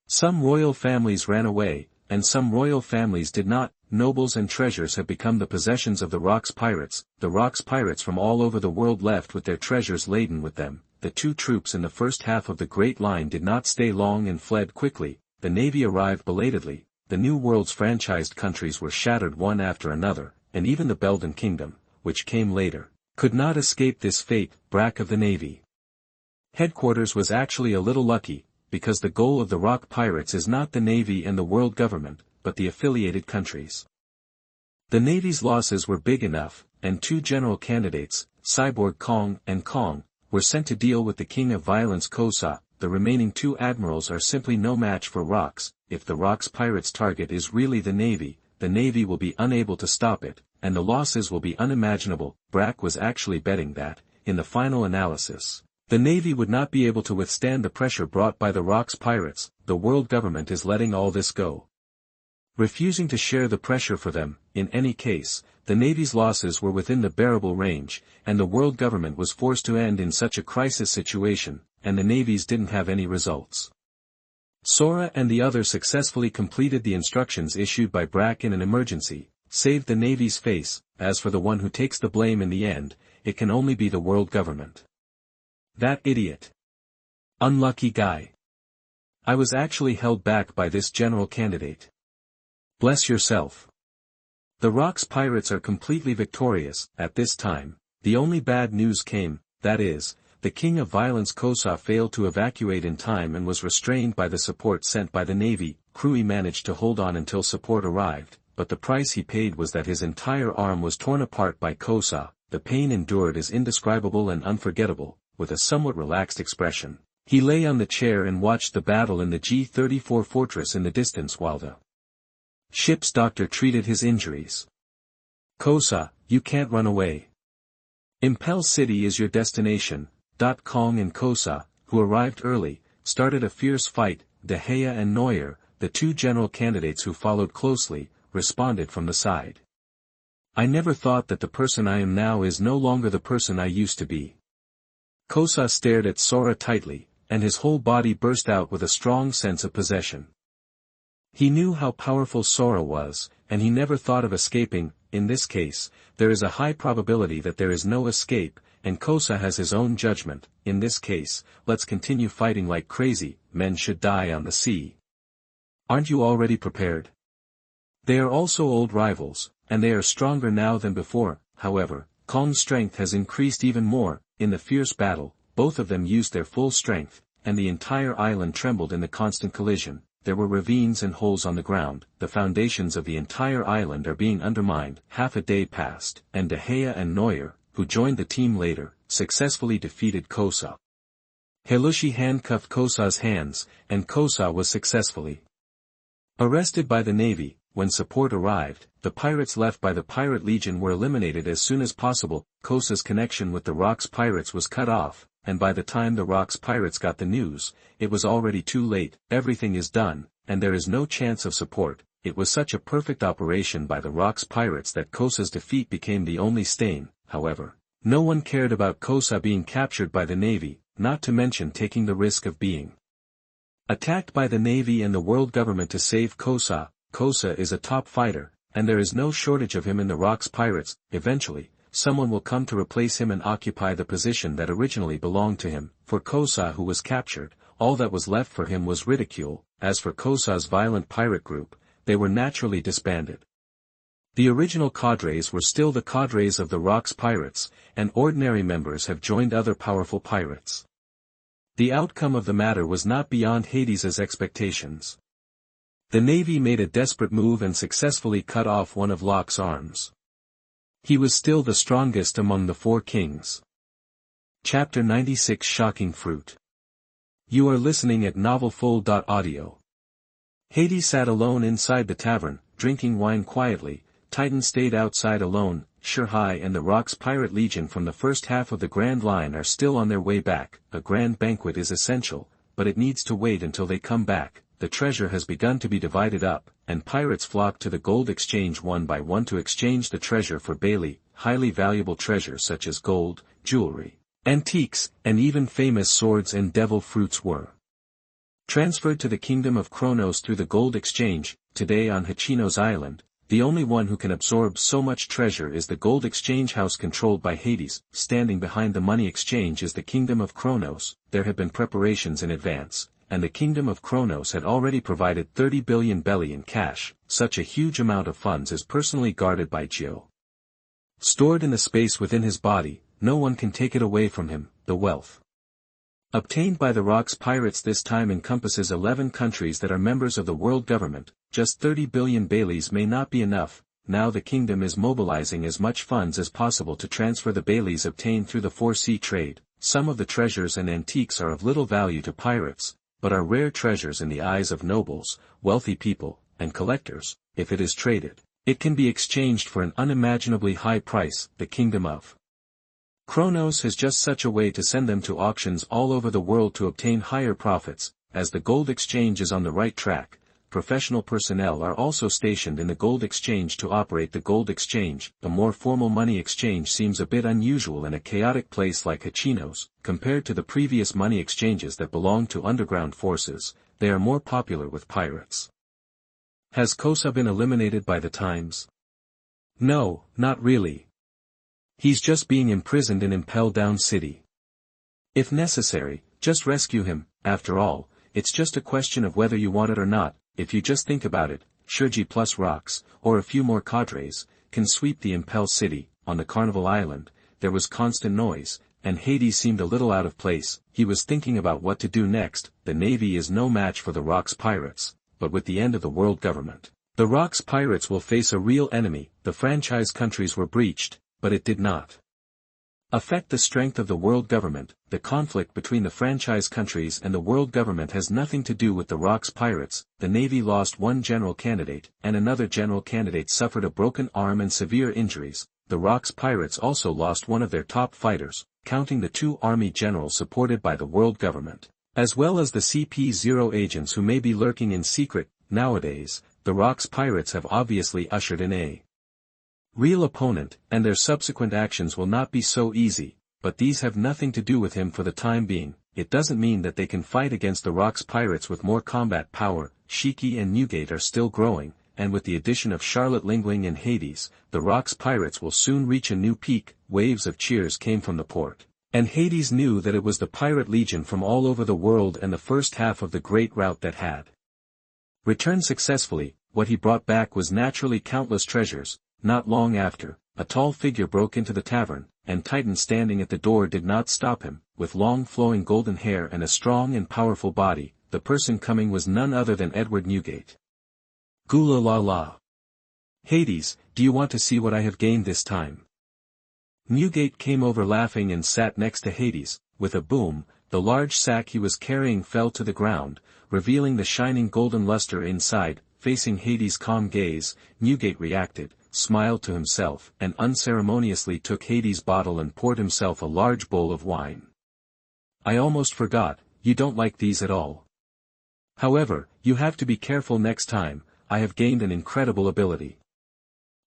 Some royal families ran away, and some royal families did not. Nobles and treasures have become the possessions of the Rock's pirates. The Rock's pirates from all over the world left with their treasures laden with them. The 2 troops in the first half of the Great Line did not stay long and fled quickly. The Navy arrived belatedly. The new world's franchised countries were shattered one after another, and even the Belden Kingdom, which came later, could not escape this fate. Brack of the Navy headquarters was actually a little lucky, because the goal of the Rock pirates is not the Navy and the world government, but the affiliated countries. The Navy's losses were big enough, and 2 general candidates, Cyborg Kong and Kong, were sent to deal with the King of Violence Xhosa. The remaining 2 admirals are simply no match for Rock's. If the Rock's pirates' target is really the Navy will be unable to stop it, and the losses will be unimaginable. Brack was actually betting that, in the final analysis, the Navy would not be able to withstand the pressure brought by the Rock's pirates. The world government is letting all this go, refusing to share the pressure for them. In any case, the Navy's losses were within the bearable range, and the world government was forced to end in such a crisis situation, and the navies didn't have any results. Sora and the others successfully completed the instructions issued by Brack in an emergency, saved the Navy's face. As for the one who takes the blame in the end, it can only be the world government. That idiot. Unlucky guy. I was actually held back by this general candidate. Bless yourself. The Rock's pirates are completely victorious. At this time, the only bad news came, that is, the King of Violence Xhosa failed to evacuate in time and was restrained by the support sent by the Navy. Crewy managed to hold on until support arrived, but the price he paid was that his entire arm was torn apart by Xhosa. The pain endured is indescribable and unforgettable. With a somewhat relaxed expression, he lay on the chair and watched the battle in the G-34 fortress in the distance while the ship's doctor treated his injuries. Xhosa, you can't run away. Impel City is your destination. Kong and Xhosa, who arrived early, started a fierce fight. De Gea and Neuer, the 2 general candidates who followed closely, responded from the side. I never thought that the person I am now is no longer the person I used to be. Xhosa stared at Sora tightly, and his whole body burst out with a strong sense of possession. He knew how powerful Sora was, and he never thought of escaping. In this case, there is a high probability that there is no escape, and Xhosa has his own judgment. In this case, let's continue fighting like crazy, men should die on the sea. Aren't you already prepared? They are also old rivals, and they are stronger now than before. However, Kong's strength has increased even more. In the fierce battle, both of them used their full strength, and the entire island trembled in the constant collision. There were ravines and holes on the ground, the foundations of the entire island are being undermined. Half a day passed, and De Gea and Neuer, who joined the team later, successfully defeated Xhosa. Helushi handcuffed Xhosa's hands, and Xhosa was successfully arrested by the navy. When support arrived, the pirates left by the pirate legion were eliminated as soon as possible. Xhosa's connection with the Rocks pirates was cut off, and by the time the Rocks pirates got the news, it was already too late. Everything is done, and there is no chance of support. It was such a perfect operation by the Rocks pirates that Xhosa's defeat became the only stain. However, no one cared about Xhosa being captured by the navy, not to mention taking the risk of being attacked by the navy and the world government to save Xhosa. Xhosa is a top fighter, and there is no shortage of him in the Rocks pirates. Eventually, someone will come to replace him and occupy the position that originally belonged to him. For Xhosa, who was captured, all that was left for him was ridicule. As for Xhosa's violent pirate group, they were naturally disbanded. The original cadres were still the cadres of the Rocks pirates, and ordinary members have joined other powerful pirates. The outcome of the matter was not beyond Hades's expectations. The navy made a desperate move and successfully cut off one of Locke's arms. He was still the strongest among the four kings. Chapter 96 Shocking Fruit. You are listening at novelfull.audio. Hades sat alone inside the tavern, drinking wine quietly. Titan stayed outside alone. Shurhai and the Rocks Pirate Legion from the first half of the Grand Line are still on their way back. A grand banquet is essential, but it needs to wait until they come back. The treasure has begun to be divided up, and pirates flock to the gold exchange one by one to exchange the treasure for Bailey. Highly valuable treasure such as gold, jewelry, antiques, and even famous swords and devil fruits were transferred to the kingdom of Kronos through the gold exchange. Today on Hachino's island, the only one who can absorb so much treasure is the gold exchange house controlled by Hades. Standing behind the money exchange is the kingdom of Kronos. There have been preparations in advance, and the kingdom of Kronos had already provided 30 billion belly in cash. Such a huge amount of funds is personally guarded by Geo. Stored in the space within his body, no one can take it away from him. The wealth obtained by the Rocks pirates this time encompasses 11 countries that are members of the world government. Just 30 billion Baileys may not be enough. Now the kingdom is mobilizing as much funds as possible to transfer the Baileys obtained through the 4-sea trade. Some of the treasures and antiques are of little value to pirates, but are rare treasures in the eyes of nobles, wealthy people, and collectors. If it is traded, it can be exchanged for an unimaginably high price. The kingdom of Kronos has just such a way to send them to auctions all over the world to obtain higher profits. As the gold exchange is on the right track, professional personnel are also stationed in the gold exchange to operate the gold exchange. A more formal money exchange seems a bit unusual in a chaotic place like Hachino's. Compared to the previous money exchanges that belonged to underground forces, they are more popular with pirates. Has Xhosa been eliminated by the times? No, not really. He's just being imprisoned in Impel Down City. If necessary, just rescue him. After all, it's just a question of whether you want it or not. If you just think about it, Shurji plus Rocks, or a few more cadres, can sweep the Impel City. On the Carnival Island, there was constant noise, and Hades seemed a little out of place. He was thinking about what to do next. The Navy is no match for the Rocks pirates, but with the end of the world government, the Rocks pirates will face a real enemy. The franchise countries were breached, but it did not affect the strength of the world government. The conflict between the franchise countries and the world government has nothing to do with the Rocks pirates. The Navy lost one general candidate, and another general candidate suffered a broken arm and severe injuries. The Rocks pirates also lost one of their top fighters, counting the 2 army generals supported by the world government, as well as the CP0 agents who may be lurking in secret. Nowadays, the Rocks pirates have obviously ushered in a real opponent, and their subsequent actions will not be so easy, but these have nothing to do with him for the time being. It doesn't mean that they can fight against the Rock's pirates with more combat power. Shiki and Newgate are still growing, and with the addition of Charlotte Lingling and Hades, the Rock's pirates will soon reach a new peak. Waves of cheers came from the port, and Hades knew that it was the pirate legion from all over the world and the first half of the great rout that had returned successfully. What he brought back was naturally countless treasures. Not long after, a tall figure broke into the tavern, and Titan standing at the door did not stop him. With long flowing golden hair and a strong and powerful body, the person coming was none other than Edward Newgate. Gula la la. Hades, do you want to see what I have gained this time? Newgate came over laughing and sat next to Hades. With a boom, the large sack he was carrying fell to the ground, revealing the shining golden luster inside. Facing Hades' calm gaze, Newgate reacted, smiled to himself, and unceremoniously took Hades' bottle and poured himself a large bowl of wine. I almost forgot, you don't like these at all. However, you have to be careful next time. I have gained an incredible ability.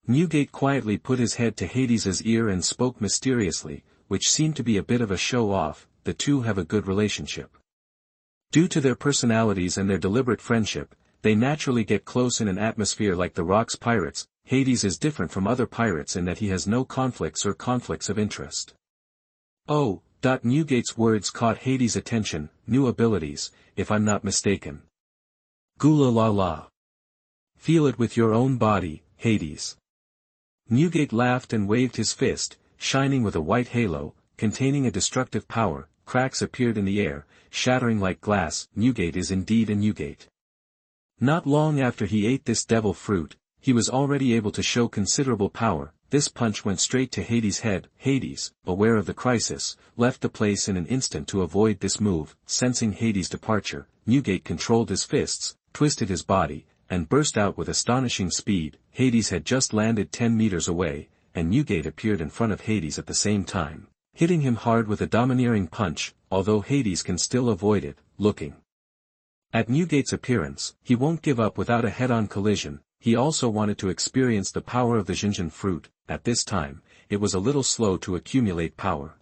Newgate quietly put his head to Hades' ear and spoke mysteriously, which seemed to be a bit of a show-off. The two have a good relationship. Due to their personalities and their deliberate friendship, they naturally get close in an atmosphere like the Rock's pirates. Hades is different from other pirates in that he has no conflicts or conflicts of interest. Oh, Newgate's words caught Hades' attention. New abilities, if I'm not mistaken. Gula la la. Feel it with your own body, Hades. Newgate laughed and waved his fist, shining with a white halo, containing a destructive power. Cracks appeared in the air, shattering like glass. Newgate is indeed a Newgate. Not long after he ate this devil fruit, he was already able to show considerable power. This punch went straight to Hades' head. Hades, aware of the crisis, left the place in an instant to avoid this move. Sensing Hades' departure, Newgate controlled his fists, twisted his body, and burst out with astonishing speed. Hades had just landed 10 meters away, and Newgate appeared in front of Hades at the same time, hitting him hard with a domineering punch, although Hades can still avoid it. Looking at Newgate's appearance, he won't give up without a head-on collision. He also wanted to experience the power of the Xhosa fruit. At this time, it was a little slow to accumulate power.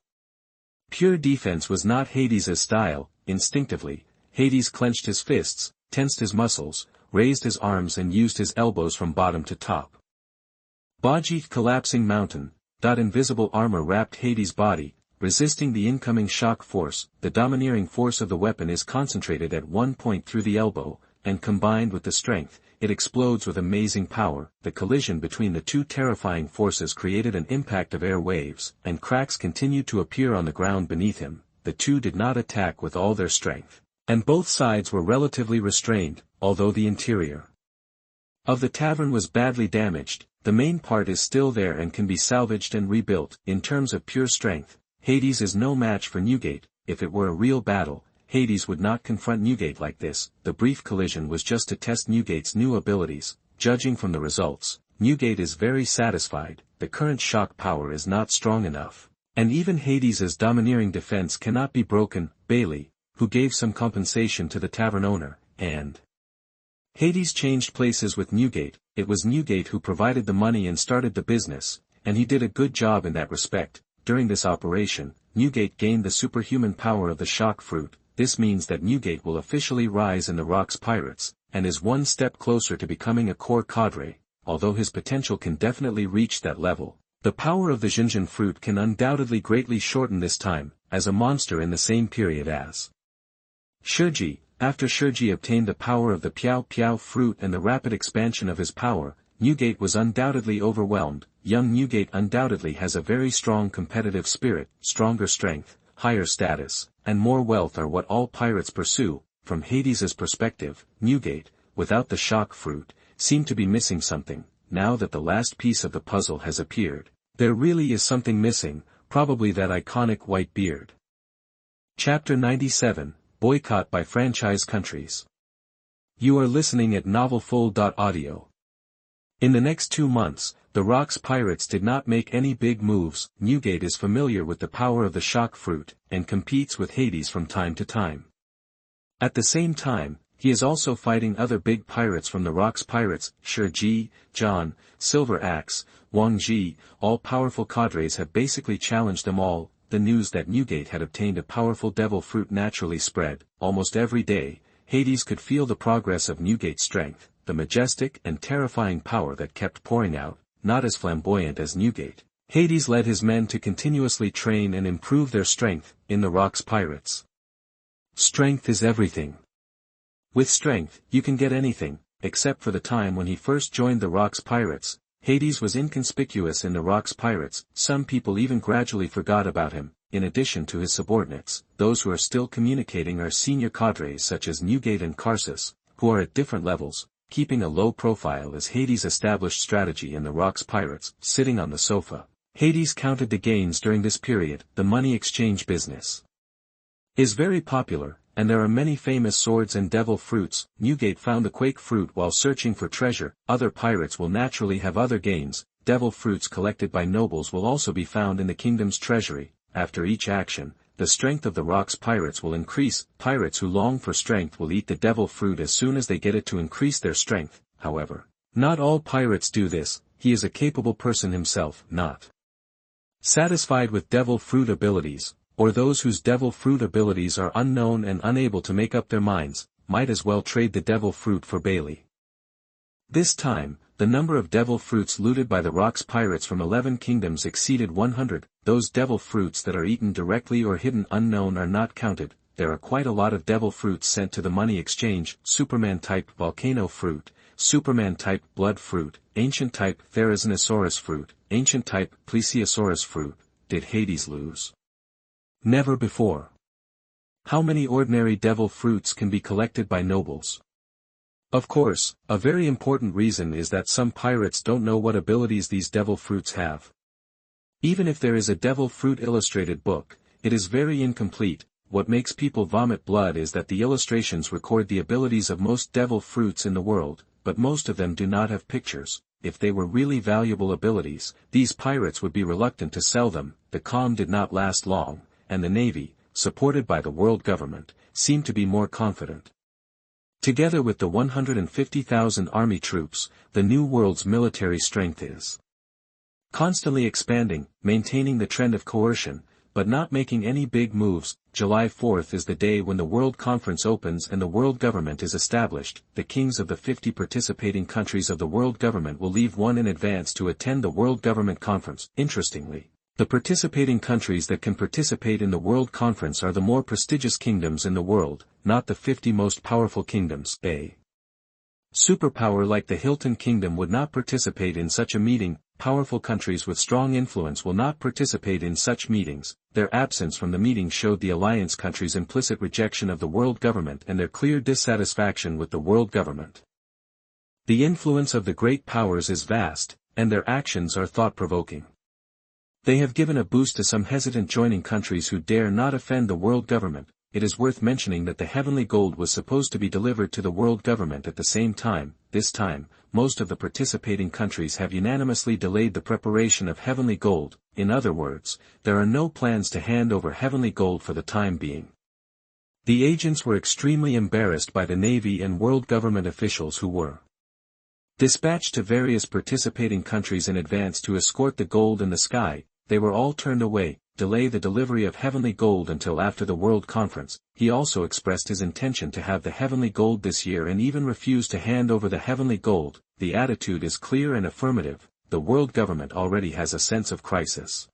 Pure defense was not Hades' style. Instinctively, Hades clenched his fists, tensed his muscles, raised his arms and used his elbows from bottom to top. Boycott collapsing mountain. Invisible armor wrapped Hades' body, resisting the incoming shock force. The domineering force of the weapon is concentrated at one point through the elbow, and combined with the strength, it explodes with amazing power. The collision between the two terrifying forces created an impact of air waves, and cracks continued to appear on the ground beneath him. The two did not attack with all their strength, and both sides were relatively restrained, although the interior of the tavern was badly damaged. The main part is still there and can be salvaged and rebuilt. In terms of pure strength, Hades is no match for Newgate. If it were a real battle, Hades would not confront Newgate like this. The brief collision was just to test Newgate's new abilities. Judging from the results, Newgate is very satisfied. The current shock power is not strong enough, and even Hades' domineering defense cannot be broken. Bailey, who gave some compensation to the tavern owner, and Hades changed places with Newgate. It was Newgate who provided the money and started the business, and he did a good job in that respect. During this operation, Newgate gained the superhuman power of the shock fruit. This means that Newgate will officially rise in the Rock's pirates, and is one step closer to becoming a core cadre. Although his potential can definitely reach that level, the power of the Xhosa fruit can undoubtedly greatly shorten this time, as a monster in the same period as Shurji. After Shurji obtained the power of the Piao Piao fruit and the rapid expansion of his power, Newgate was undoubtedly overwhelmed. Young Newgate undoubtedly has a very strong competitive spirit. Stronger strength, higher status, and more wealth are what all pirates pursue. From Hades' perspective, Newgate, without the shock fruit, seemed to be missing something. Now that the last piece of the puzzle has appeared, there really is something missing, probably that iconic white beard. Chapter 97, Boycott by Franchise Countries. You are listening at novelfull.audio. In the next 2 months, the Rock's pirates did not make any big moves. Newgate is familiar with the power of the shock fruit, and competes with Hades from time to time. At the same time, He is also fighting other big pirates from the Rocks pirates, Shi, John, Silver Axe, Wang Ji. All powerful cadres have basically challenged them all. The news that Newgate had obtained a powerful devil fruit naturally spread. Almost every day, Hades could feel the progress of Newgate's strength, the majestic and terrifying power that kept pouring out, not as flamboyant as Newgate. Hades led his men to continuously train and improve their strength, in the Rocks pirates. Strength is everything. With strength, you can get anything, except for the time when he first joined the Rocks pirates. Hades was inconspicuous in the Rocks pirates. Some people even gradually forgot about him. In addition to his subordinates, those who are still communicating are senior cadres such as Newgate and Karsus, who are at different levels, keeping a low profile as Hades established strategy in the Rocks pirates. Sitting on the sofa, Hades counted the gains during this period. The money exchange business is very popular, and there are many famous swords and devil fruits. Newgate found the quake fruit while searching for treasure. Other pirates will naturally have other gains. Devil fruits collected by nobles will also be found in the kingdom's treasury. After each action, the strength of the Rocks pirates will increase. Pirates who long for strength will eat the devil fruit as soon as they get it to increase their strength. However, not all pirates do this. He is a capable person himself, not satisfied with devil fruit abilities, or those whose devil fruit abilities are unknown and unable to make up their minds, might as well trade the devil fruit for Bailey. This time, the number of devil fruits looted by the Rocks pirates from 11 kingdoms exceeded 100. Those devil fruits that are eaten directly or hidden unknown are not counted. There are quite a lot of devil fruits sent to the money exchange. Superman-type volcano fruit, Superman-type blood fruit, ancient-type Therizinosaurus fruit, ancient-type Plesiosaurus fruit. Did Hades lose? Never before. How many ordinary devil fruits can be collected by nobles? Of course, a very important reason is that some pirates don't know what abilities these devil fruits have. Even if there is a devil fruit illustrated book, it is very incomplete. What makes people vomit blood is that the illustrations record the abilities of most devil fruits in the world, but most of them do not have pictures. If they were really valuable abilities, these pirates would be reluctant to sell them. The calm did not last long, and the navy, supported by the world government, seemed to be more confident. Together with the 150,000 army troops, the new world's military strength is constantly expanding, maintaining the trend of coercion, but not making any big moves. July 4th is the day when the World Conference opens and the world government is established. The kings of the 50 participating countries of the world government will leave one in advance to attend the World Government Conference. Interestingly, the participating countries that can participate in the World Conference are the more prestigious kingdoms in the world, not the 50 most powerful kingdoms. A superpower like the Hilton Kingdom would not participate in such a meeting. Powerful countries with strong influence will not participate in such meetings. Their absence from the meeting showed the alliance countries' implicit rejection of the world government and their clear dissatisfaction with the world government. The influence of the great powers is vast, and their actions are thought-provoking. They have given a boost to some hesitant joining countries who dare not offend the world government. It is worth mentioning that the heavenly gold was supposed to be delivered to the world government at the same time. This time, most of the participating countries have unanimously delayed the preparation of heavenly gold. In other words, there are no plans to hand over heavenly gold for the time being. The agents were extremely embarrassed by the Navy and world government officials who were dispatched to various participating countries in advance to escort the gold in the sky. They were all turned away. Delay the delivery of heavenly gold until after the World Conference. He also expressed his intention to have the heavenly gold this year and even refused to hand over the heavenly gold. The attitude is clear and affirmative. The world government already has a sense of crisis.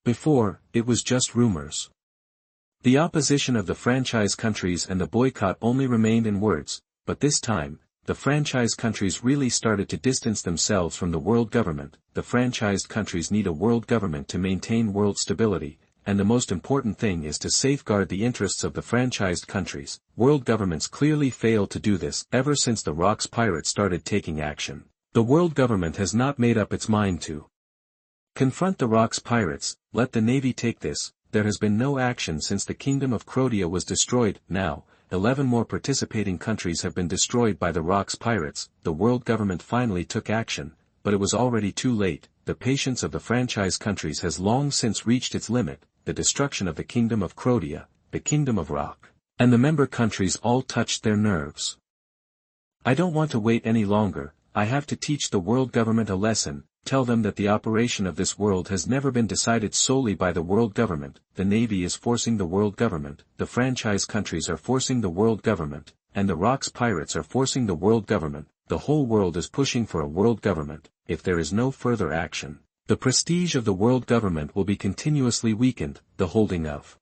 Before, it was just rumors. The opposition of the franchise countries and the boycott only remained in words, but this time, the franchise countries really started to distance themselves from the world government. The franchised countries need a world government to maintain world stability, and the most important thing is to safeguard the interests of the franchised countries. World governments clearly failed to do this. Ever since the Rocks pirates started taking action, the world government has not made up its mind to confront the Rocks pirates. Let the Navy take this. There has been no action since the Kingdom of Croatia was destroyed. Now, 11 more participating countries have been destroyed by the Rocks pirates. The world government finally took action, but it was already too late. The patience of the franchise countries has long since reached its limit. The destruction of the Kingdom of Croatia, the Kingdom of Rock, And the member countries all touched their nerves. I don't want to wait any longer, I have to teach the world government a lesson, tell them that the operation of this world has never been decided solely by the world government, the Navy is forcing the world government, the franchise countries are forcing the world government, and the Rocks pirates are forcing the world government, the whole world is pushing for a world government. If there is no further action, the prestige of the world government will be continuously weakened. The holding of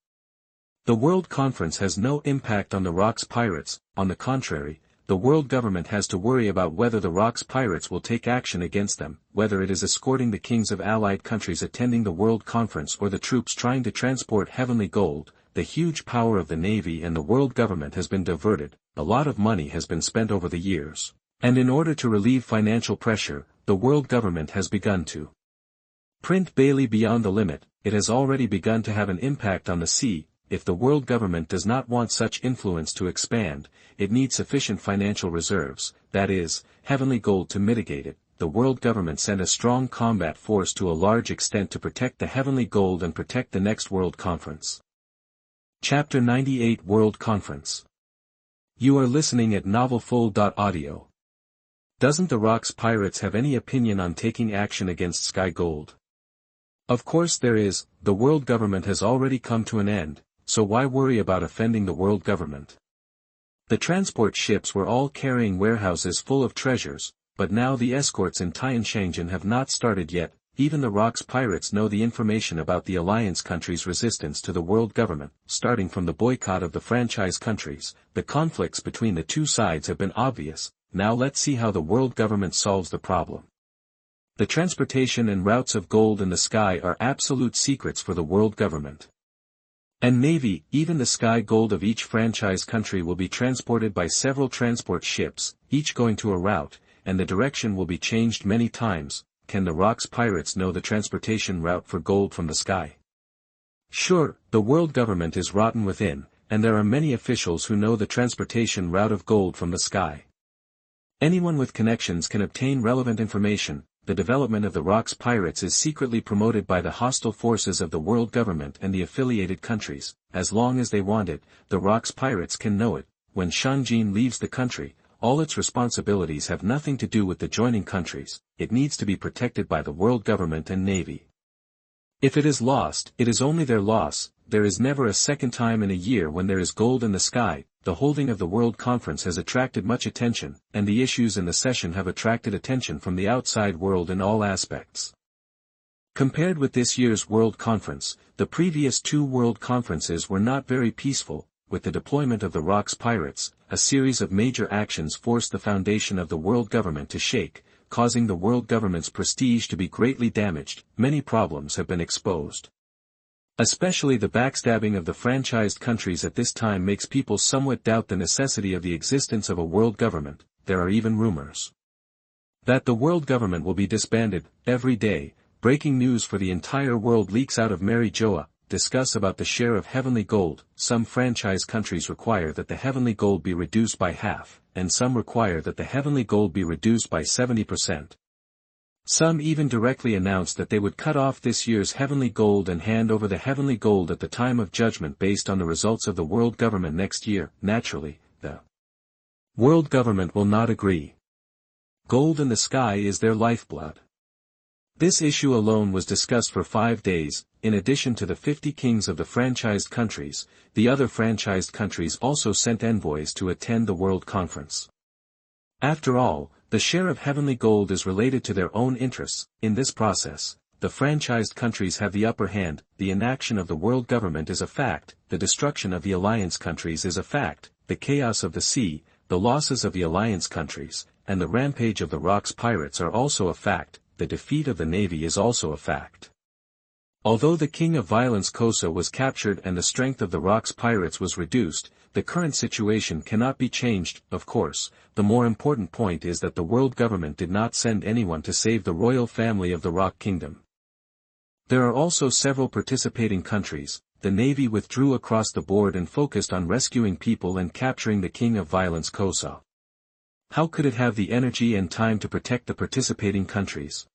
the World Conference has no impact on the Rocks pirates, on the contrary, the world government has to worry about whether the Rocks pirates will take action against them, whether it is escorting the kings of allied countries attending the World Conference or the troops trying to transport heavenly gold. The huge power of the Navy and the world government has been diverted, a lot of money has been spent over the years, and in order to relieve financial pressure, the world government has begun to print Bailey beyond the limit. It has already begun to have an impact on the sea. If the world government does not want such influence to expand, it needs sufficient financial reserves, that is, heavenly gold to mitigate it. The world government sent a strong combat force to a large extent to protect the heavenly gold and protect the next World Conference. Chapter 98 World Conference. You are listening at novelfull.audio. Doesn't the Rocks pirates have any opinion on taking action against Sky Gold? Of course there is. The world government has already come to an end, so why worry about offending the world government? The transport ships were all carrying warehouses full of treasures, but now the escorts in Tianshangjian have not started yet. Even the Rocks pirates know the information about the alliance countries' resistance to the world government. Starting from the boycott of the franchise countries, the conflicts between the two sides have been obvious. Now let's see how the world government solves the problem. The transportation and routes of gold in the sky are absolute secrets for the world government and Navy. Even the sky gold of each franchise country will be transported by several transport ships, each going to a route, and the direction will be changed many times. Can the Rocks pirates know the transportation route for gold from the sky? Sure, the world government is rotten within, and there are many officials who know the transportation route of gold from the sky. Anyone with connections can obtain relevant information. The development of the Rocks pirates is secretly promoted by the hostile forces of the world government and the affiliated countries. As long as they want it, the Rocks pirates can know it. When Shanjin leaves the country, all its responsibilities have nothing to do with the joining countries. It needs to be protected by the world government and Navy. If it is lost, it is only their loss. There is never a second time in a year when there is gold in the sky. The holding of the World Conference has attracted much attention, and the issues in the session have attracted attention from the outside world in all aspects. Compared with this year's World Conference, the previous two World Conferences were not very peaceful. With the deployment of the Rocks pirates, a series of major actions forced the foundation of the world government to shake, causing the world government's prestige to be greatly damaged. Many problems have been exposed. Especially the backstabbing of the franchised countries at this time makes people somewhat doubt the necessity of the existence of a world government. There are even rumors that the world government will be disbanded. Every day, breaking news for the entire world leaks out of Mary Joa. Discuss about the share of heavenly gold. Some franchise countries require that the heavenly gold be reduced by half, and some require that the heavenly gold be reduced by 70%. Some even directly announced that they would cut off this year's heavenly gold and hand over the heavenly gold at the time of judgment based on the results of the world government next year. Naturally, the world government will not agree. Gold in the sky is their lifeblood. This issue alone was discussed for 5 days. In addition to the 50 kings of the franchised countries, the other franchised countries also sent envoys to attend the World Conference. After all, the share of heavenly gold is related to their own interests. In this process, the franchised countries have the upper hand. The inaction of the world government is a fact, the destruction of the alliance countries is a fact, the chaos of the sea, the losses of the alliance countries, and the rampage of the Rocks pirates are also a fact. The defeat of the Navy is also a fact. Although the king of violence Xhosa was captured and the strength of the Rocks pirates was reduced, the current situation cannot be changed. Of course, the more important point is that the world government did not send anyone to save the royal family of the Rock Kingdom. There are also several participating countries. The Navy withdrew across the board and focused on rescuing people and capturing the king of violence Xhosa. How could it have the energy and time to protect the participating countries?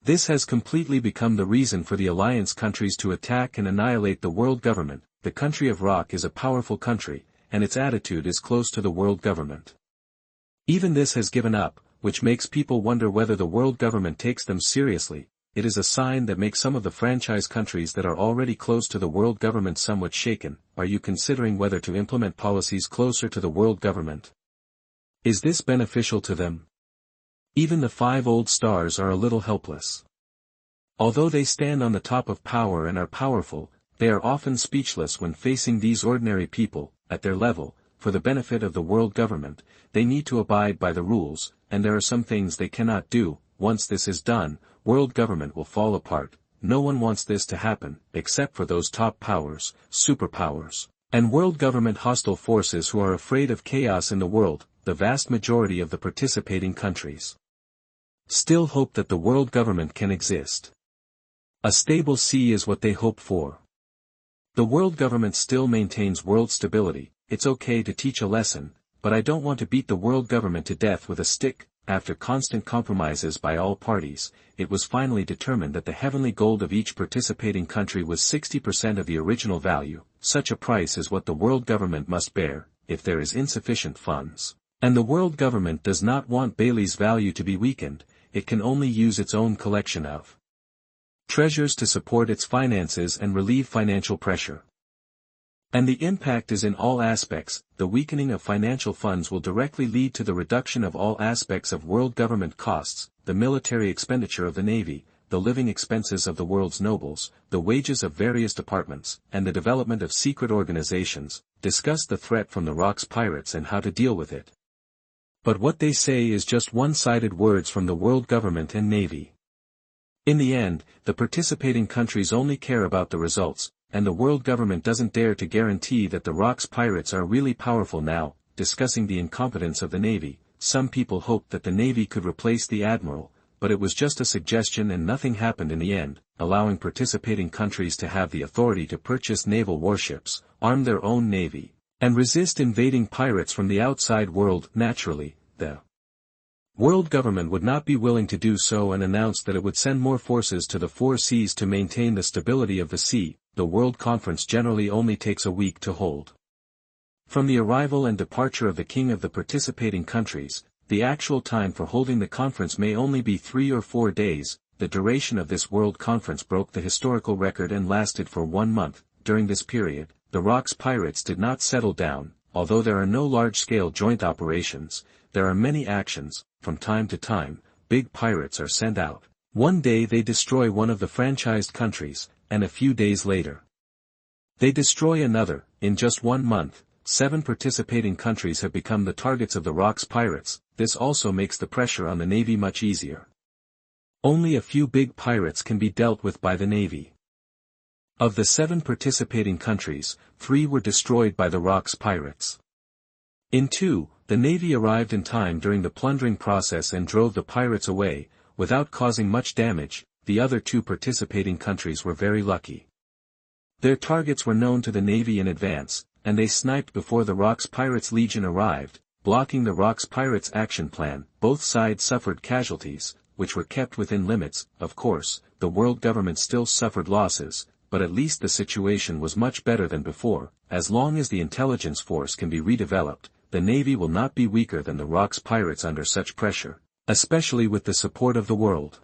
This has completely become the reason for the alliance countries to attack and annihilate the world government. The country of Rock is a powerful country, and its attitude is close to the world government. Even this has given up, which makes people wonder whether the world government takes them seriously. It is a sign that makes some of the franchise countries that are already close to the world government somewhat shaken. Are you considering whether to implement policies closer to the world government? Is this beneficial to them? Even the 5 old stars are a little helpless. Although they stand on the top of power and are powerful, they are often speechless when facing these ordinary people. At their level, for the benefit of the world government, they need to abide by the rules, and there are some things they cannot do. Once this is done, world government will fall apart. No one wants this to happen, except for those top powers, superpowers, and world government hostile forces who are afraid of chaos in the world. The vast majority of the participating countries still hope that the world government can exist. A stable sea is what they hope for. The world government still maintains world stability. It's okay to teach a lesson, but I don't want to beat the world government to death with a stick. After constant compromises by all parties, it was finally determined that the heavenly gold of each participating country was 60% of the original value. Such a price is what the world government must bear, if there is insufficient funds. And the world government does not want Bailey's value to be weakened. It can only use its own collection of treasures to support its finances and relieve financial pressure. And the impact is in all aspects. The weakening of financial funds will directly lead to the reduction of all aspects of world government costs, the military expenditure of the Navy, the living expenses of the world's nobles, the wages of various departments, and the development of secret organizations. Discuss the threat from the Rocks pirates and how to deal with it. But what they say is just one-sided words from the world government and Navy. In the end, the participating countries only care about the results, and the world government doesn't dare to guarantee that the Rocks pirates are really powerful now. Discussing the incompetence of the Navy, some people hoped that the Navy could replace the Admiral, but it was just a suggestion and nothing happened in the end. Allowing participating countries to have the authority to purchase naval warships, arm their own navy, and resist invading pirates from the outside world. Naturally, the world government would not be willing to do so and announced that it would send more forces to the 4 seas to maintain the stability of the sea. The World Conference generally only takes a week to hold. From the arrival and departure of the king of the participating countries, the actual time for holding the conference may only be 3 or 4 days. The duration of this World Conference broke the historical record and lasted for 1 month. During this period, the Rocks pirates did not settle down. Although there are no large-scale joint operations, there are many actions. From time to time, big pirates are sent out. One day they destroy one of the franchised countries, and a few days later, they destroy another. In just 1 month, 7 participating countries have become the targets of the Rocks pirates. This also makes the pressure on the Navy much easier. Only a few big pirates can be dealt with by the Navy. Of the 7 participating countries, 3 were destroyed by the Rocks pirates. In 2, the Navy arrived in time during the plundering process and drove the pirates away, without causing much damage. The other 2 participating countries were very lucky. Their targets were known to the Navy in advance, and they sniped before the Rocks Pirates Legion arrived, blocking the Rocks Pirates action plan. Both sides suffered casualties, which were kept within limits. Of course, the world government still suffered losses, but at least the situation was much better than before. As long as the intelligence force can be redeveloped, the Navy will not be weaker than the Rocks Pirates under such pressure, especially with the support of the world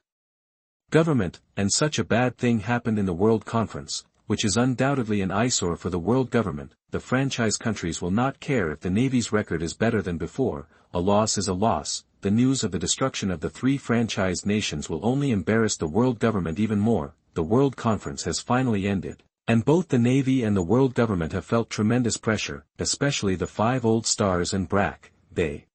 government. And such a bad thing happened in the World Conference, which is undoubtedly an eyesore for the world government. The franchise countries will not care if the Navy's record is better than before. A loss is a loss. The news of the destruction of the 3 franchised nations will only embarrass the world government even more. The World Conference has finally ended, and both the Navy and the world government have felt tremendous pressure, especially the 5 old stars and Brack. They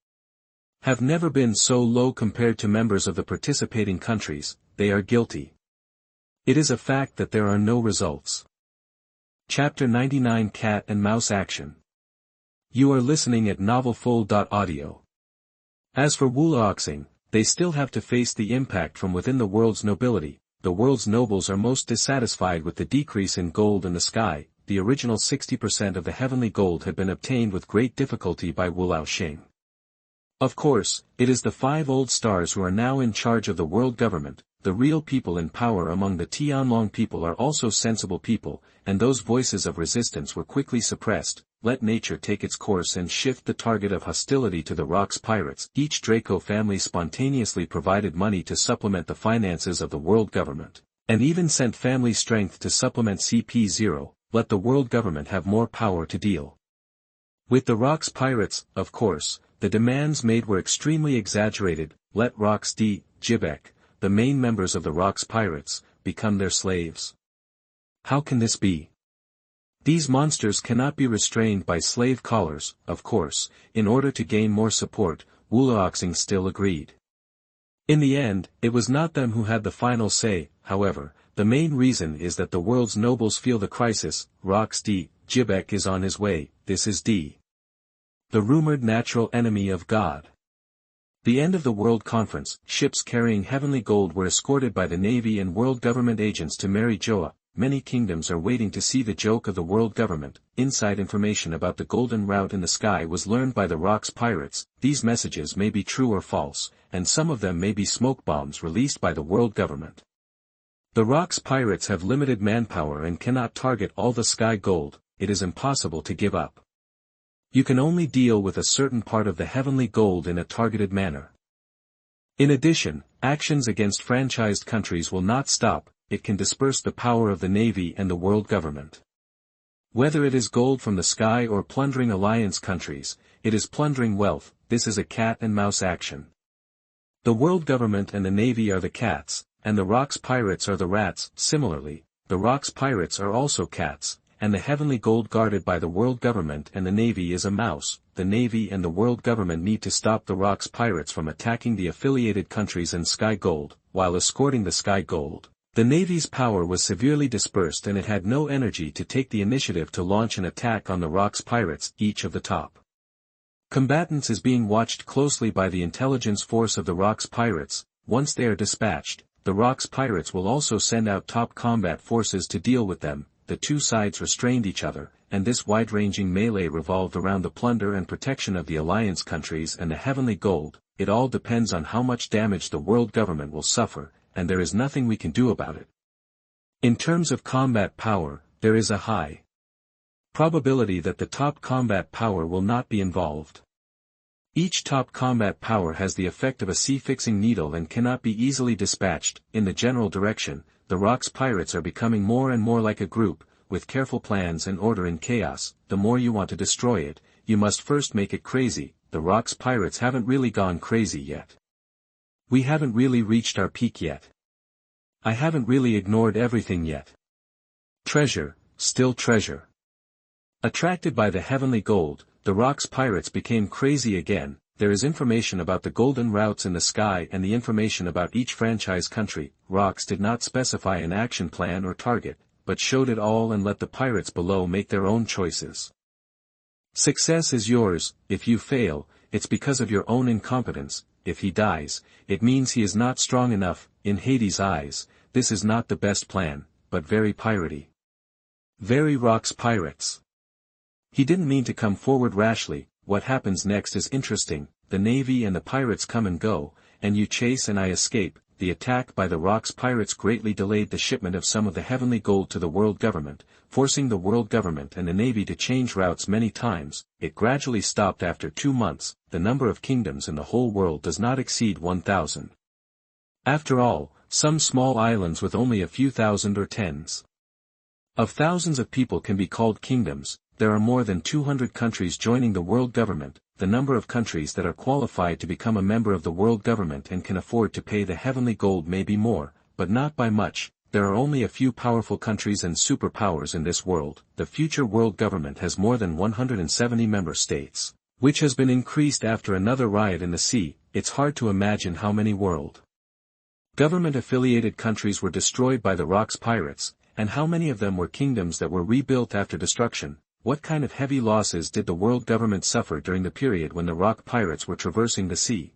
have never been so low compared to members of the participating countries. They are guilty. It is a fact that there are no results. Chapter 99 Cat and Mouse Action. You are listening at novelfull.audio. As for Wulaoxing, they still have to face the impact from within the world's nobility. The world's nobles are most dissatisfied with the decrease in gold in the sky. The original 60% of the heavenly gold had been obtained with great difficulty by Wulaoxing. Of course, it is the 5 old stars who are now in charge of the world government. the real people in power among the Tianlong people are also sensible people, and those voices of resistance were quickly suppressed. Let nature take its course and shift the target of hostility to the Rocks pirates. Each Draco family spontaneously provided money to supplement the finances of the world government, and even sent family strength to supplement CP0. Let the world government have more power to deal with the Rocks pirates. Of course, the demands made were extremely exaggerated. Let Rocks D. Jibek, the main members of the Rocks pirates, become their slaves. How can this be? These monsters cannot be restrained by slave collars. Of course, in order to gain more support, Wulaoxing still agreed. In the end, it was not them who had the final say. However, the main reason is that the world's nobles feel the crisis. Rocks D. Jibek is on his way. This is D. the rumored natural enemy of God. The end of the World Conference. Ships carrying heavenly gold were escorted by the Navy and world government agents to Mary Joa. Many kingdoms are waiting to see the joke of the world government. Inside information about the golden route in the sky was learned by the Rocks pirates. These messages may be true or false, and some of them may be smoke bombs released by the world government. The Rocks pirates have limited manpower and cannot target all the sky gold. It is impossible to give up. You can only deal with a certain part of the heavenly gold in a targeted manner. In addition, actions against franchised countries will not stop. It can disperse the power of the Navy and the world government. Whether it is gold from the sky or plundering alliance countries, it is plundering wealth. This is a cat and mouse action. The world government and the Navy are the cats, and the Rocks pirates are the rats. Similarly, the Rocks pirates are also cats, and the heavenly gold guarded by the world government and the Navy is a mouse. The Navy and the world government need to stop the Rocks pirates from attacking the affiliated countries and sky gold, while escorting the sky gold. The Navy's power was severely dispersed and it had no energy to take the initiative to launch an attack on the Rocks pirates. Each of the top combatants is being watched closely by the intelligence force of the Rocks pirates. Once they are dispatched, the Rocks pirates will also send out top combat forces to deal with them. The two sides restrained each other, and this wide-ranging melee revolved around the plunder and protection of the alliance countries and the heavenly gold. It all depends on how much damage the world government will suffer, and there is nothing we can do about it. In terms of combat power, there is a high probability that the top combat power will not be involved. Each top combat power has the effect of a sea-fixing needle and cannot be easily dispatched. In the general direction, the Rocks pirates are becoming more and more like a group, with careful plans and order in chaos. The more you want to destroy it, you must first make it crazy. The Rocks pirates haven't really gone crazy yet. We haven't really reached our peak yet. I haven't really ignored everything yet. Treasure, still treasure. Attracted by the heavenly gold, the Rocks pirates became crazy again. There is information about the golden routes in the sky and the information about each franchise country. Rocks did not specify an action plan or target, but showed it all and let the pirates below make their own choices. Success is yours. If you fail, it's because of your own incompetence. If he dies, it means he is not strong enough. In Hades' eyes, this is not the best plan, but very piratey. Very Rocks pirates. He didn't mean to come forward rashly. What happens next is interesting. The Navy and the pirates come and go, and you chase and I escape. The attack by the Rocks pirates greatly delayed the shipment of some of the heavenly gold to the world government, forcing the world government and the Navy to change routes many times. It gradually stopped after 2 months. The number of kingdoms in the whole world does not exceed 1,000. After all, some small islands with only a few thousand or tens of thousands of people can be called kingdoms. There are more than 200 countries joining the world government. The number of countries that are qualified to become a member of the world government and can afford to pay the heavenly gold may be more, but not by much. There are only a few powerful countries and superpowers in this world. The future world government has more than 170 member states, which has been increased after another riot in the sea. It's hard to imagine how many world government-affiliated countries were destroyed by the Rocks pirates, and how many of them were kingdoms that were rebuilt after destruction. What kind of heavy losses did the world government suffer during the period when the Rock pirates were traversing the sea?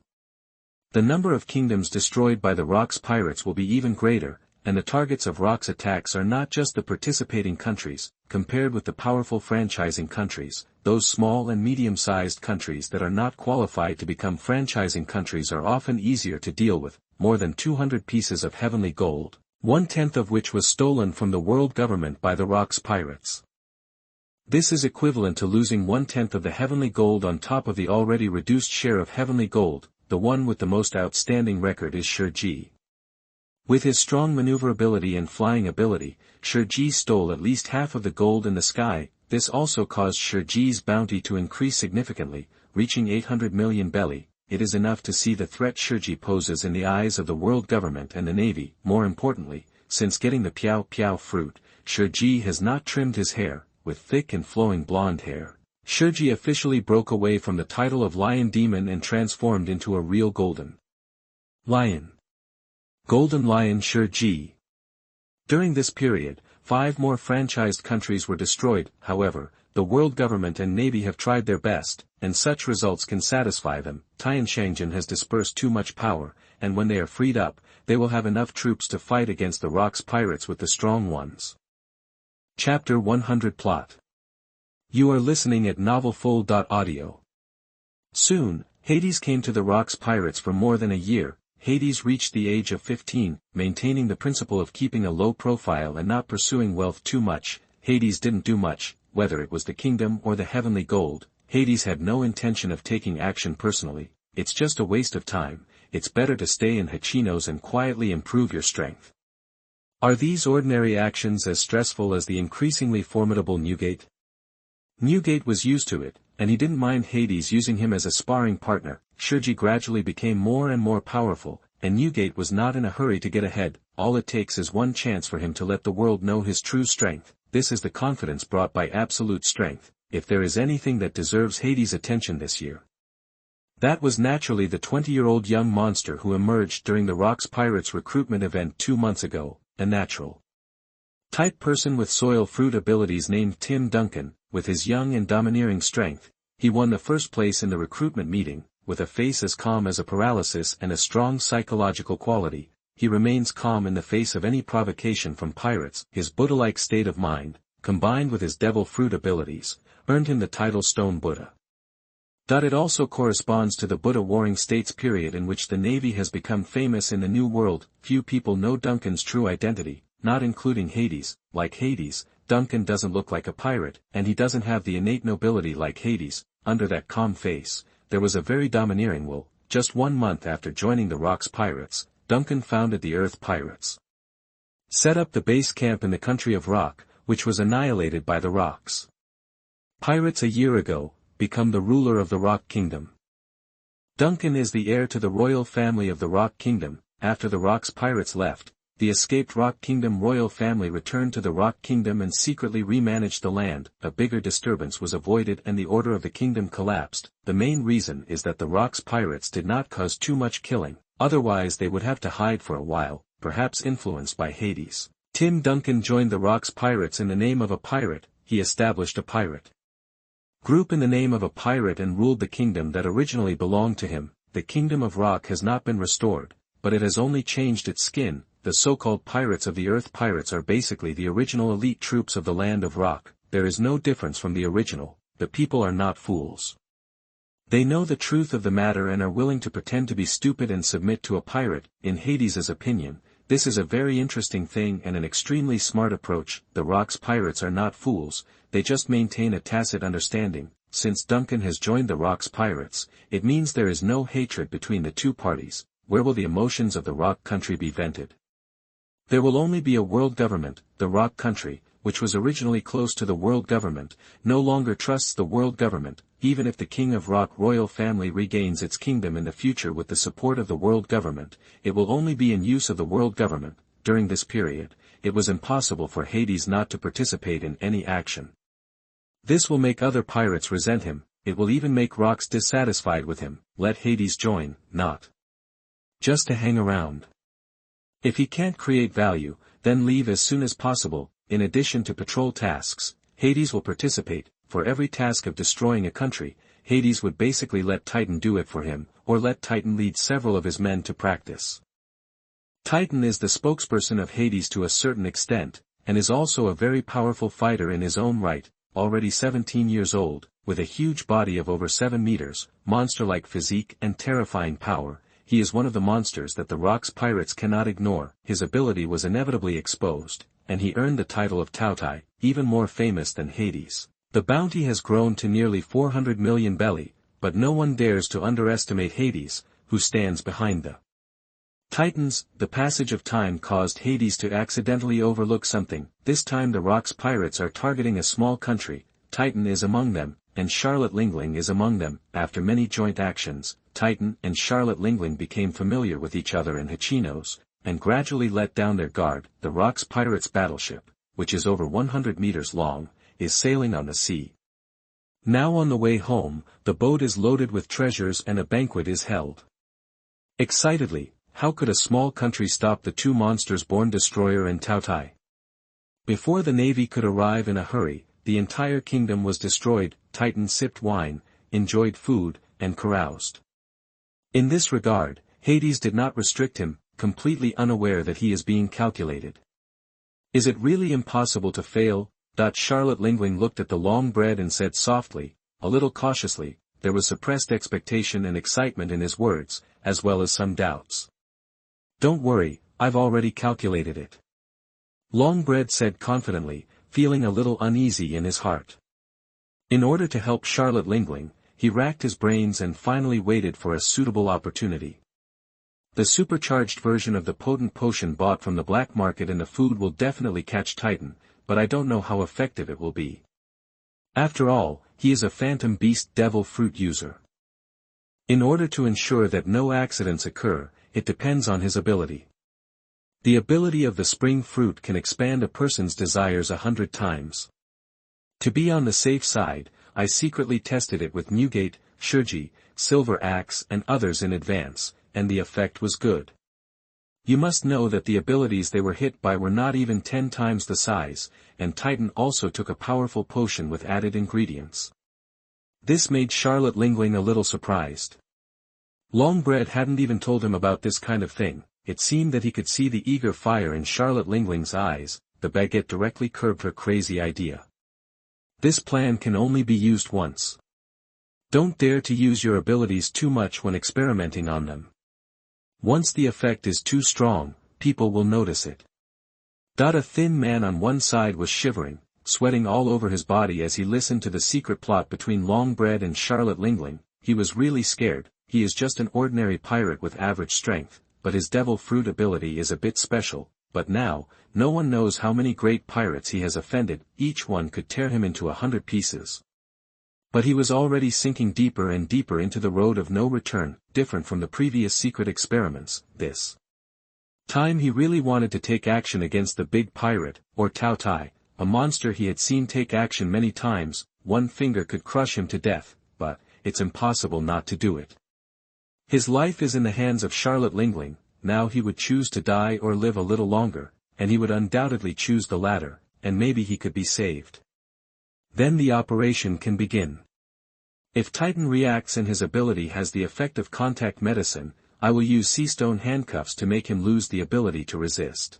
The number of kingdoms destroyed by the Rocks pirates will be even greater, and the targets of Rocks attacks are not just the participating countries, compared with the powerful franchising countries. Those small and medium-sized countries that are not qualified to become franchising countries are often easier to deal with. More than 200 pieces of heavenly gold, 1/10 of which was stolen from the world government by the Rock's pirates. This is equivalent to losing 1/10 of the heavenly gold on top of the already reduced share of heavenly gold. The one with the most outstanding record is Xhosa. With his strong maneuverability and flying ability, Xhosa stole at least half of the gold in the sky. This also caused Xhosa's bounty to increase significantly, reaching 800 million belly. It is enough to see the threat Xhosa poses in the eyes of the world government and the navy. More importantly, since getting the Piao Piao fruit, Xhosa has not trimmed his hair. With thick and flowing blonde hair, Xhosa officially broke away from the title of Lion Demon and transformed into a real golden lion. Golden Lion Xhosa. During this period, 5 more franchised countries were destroyed. However, the world government and navy have tried their best, and such results can satisfy them. Tianshangjian has dispersed too much power, and when they are freed up, they will have enough troops to fight against the Rock's pirates with the strong ones. Chapter 100 Plot. You are listening at novelfull.audio. Soon, Hades came to the Rock's pirates for more than a year. Hades reached the age of 15, maintaining the principle of keeping a low profile and not pursuing wealth too much. Hades didn't do much, whether it was the kingdom or the heavenly gold. Hades had no intention of taking action personally. It's just a waste of time. It's better to stay in Hachinos and quietly improve your strength. Are these ordinary actions as stressful as the increasingly formidable Newgate? Newgate was used to it, and he didn't mind Hades using him as a sparring partner. Xhosa gradually became more and more powerful, and Newgate was not in a hurry to get ahead. All it takes is one chance for him to let the world know his true strength. This is the confidence brought by absolute strength. If there is anything that deserves Hades' attention this year, that was naturally the 20-year-old young monster who emerged during the Rock's Pirates recruitment event 2 months ago. A natural type person with soil fruit abilities named Tim Duncan. With his young and domineering strength, he won the first place in the recruitment meeting. With a face as calm as a paralysis and a strong psychological quality, he remains calm in the face of any provocation from pirates. His Buddha-like state of mind, combined with his devil fruit abilities, earned him the title Stone Buddha. It also corresponds to the Buddha Warring States period in which the Navy has become famous in the New World. Few people know Duncan's true identity, not including Hades. Like Hades, Duncan doesn't look like a pirate, and he doesn't have the innate nobility like Hades. Under that calm face, there was a very domineering will. Just 1 month after joining the Rock's pirates, Duncan founded the Earth Pirates. Set up the base camp in the country of Rock, which was annihilated by the Rocks. Pirates a year ago, become the ruler of the Rock Kingdom. Duncan is the heir to the royal family of the Rock Kingdom. After the Rock's pirates left, the escaped Rock Kingdom royal family returned to the Rock Kingdom and secretly remanaged the land. A bigger disturbance was avoided and the order of the kingdom collapsed. The main reason is that the Rock's pirates did not cause too much killing, otherwise they would have to hide for a while, perhaps influenced by Hades. Tim Duncan joined the Rock's pirates in the name of a pirate. He established a pirate group in the name of a pirate and ruled the kingdom that originally belonged to him. The kingdom of Rock has not been restored, but it has only changed its skin. The so-called pirates of the Earth Pirates are basically the original elite troops of the land of Rock. There is no difference from the original. The people are not fools. They know the truth of the matter and are willing to pretend to be stupid and submit to a pirate. In Hades' opinion, this is a very interesting thing and an extremely smart approach. The Rock's pirates are not fools, they just maintain a tacit understanding. Since Duncan has joined the Rock's pirates, it means there is no hatred between the two parties. Where will the emotions of the Rock country be vented? There will only be a world government. The Rock country, which was originally close to the world government, no longer trusts the world government. Even if the King of Rock royal family regains its kingdom in the future with the support of the world government, it will only be in use of the world government. During this period, it was impossible for Hades not to participate in any action. This will make other pirates resent him. It will even make Rocks dissatisfied with him. Let Hades join, not just to hang around. If he can't create value, then leave as soon as possible. In addition to patrol tasks, Hades will participate. For every task of destroying a country, Hades would basically let Titan do it for him, or let Titan lead several of his men to practice. Titan is the spokesperson of Hades to a certain extent, and is also a very powerful fighter in his own right, already 17 years old, with a huge body of over 7 meters, monster-like physique and terrifying power. He is one of the monsters that the Rock's pirates cannot ignore. His ability was inevitably exposed, and he earned the title of Tautai, even more famous than Hades. The bounty has grown to nearly 400 million belly, but no one dares to underestimate Hades, who stands behind the Titans. The passage of time caused Hades to accidentally overlook something. This time the Rock's pirates are targeting a small country. Titan is among them, and Charlotte Lingling is among them. After many joint actions, Titan and Charlotte Lingling became familiar with each other in Hachinos, and gradually let down their guard. The Rock's pirates' battleship, which is over 100 meters long, is sailing on the sea. Now on the way home, the boat is loaded with treasures and a banquet is held. Excitedly, how could a small country stop the two monsters-born destroyer and Tautai? Before the navy could arrive in a hurry, the entire kingdom was destroyed. Titan sipped wine, enjoyed food, and caroused. In this regard, Hades did not restrict him, completely unaware that he is being calculated. Is it really impossible to fail? Charlotte Lingling looked at the long bread and said softly, a little cautiously. There was suppressed expectation and excitement in his words, as well as some doubts. Don't worry, I've already calculated it. Longbread said confidently, feeling a little uneasy in his heart. In order to help Charlotte Lingling, he racked his brains and finally waited for a suitable opportunity. The supercharged version of the potent potion bought from the black market in the food will definitely catch Titan, but I don't know how effective it will be. After all, he is a phantom beast devil fruit user. In order to ensure that no accidents occur, it depends on his ability. The ability of the spring fruit can expand a person's desires 100 times. To be on the safe side, I secretly tested it with Newgate, Shurji, Silver Axe and others in advance, and the effect was good. You must know that the abilities they were hit by were not even 10 times the size, and Titan also took a powerful potion with added ingredients. This made Charlotte Lingling a little surprised. Longbread hadn't even told him about this kind of thing. It seemed that he could see the eager fire in Charlotte Lingling's eyes. The baguette directly curbed her crazy idea. This plan can only be used once. Don't dare to use your abilities too much when experimenting on them. Once the effect is too strong, people will notice it. A thin man on one side was shivering, sweating all over his body as he listened to the secret plot between Longbread and Charlotte Lingling. He was really scared. He is just an ordinary pirate with average strength, but his devil fruit ability is a bit special. But now, no one knows how many great pirates he has offended. Each one could tear him into 100 pieces. But he was already sinking deeper and deeper into the road of no return, different from the previous secret experiments. This time he really wanted to take action against the big pirate, or Tautai, a monster he had seen take action many times. One finger could crush him to death, but it's impossible not to do it. His life is in the hands of Charlotte Lingling. Now he would choose to die or live a little longer, and he would undoubtedly choose the latter, and maybe he could be saved. Then the operation can begin. If Titan reacts and his ability has the effect of contact medicine, I will use seastone handcuffs to make him lose the ability to resist.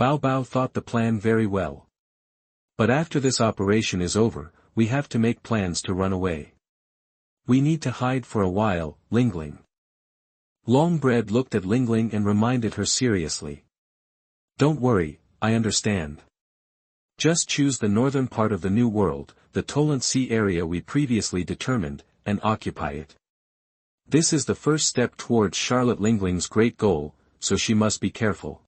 Bao Bao thought the plan very well. But after this operation is over, we have to make plans to run away. We need to hide for a while. Lingling. Longbread looked at Lingling and reminded her seriously. Don't worry, I understand. Just choose the northern part of the New World, the Tolant Sea area we previously determined, and occupy it. This is the first step towards Charlotte Lingling's great goal, so she must be careful.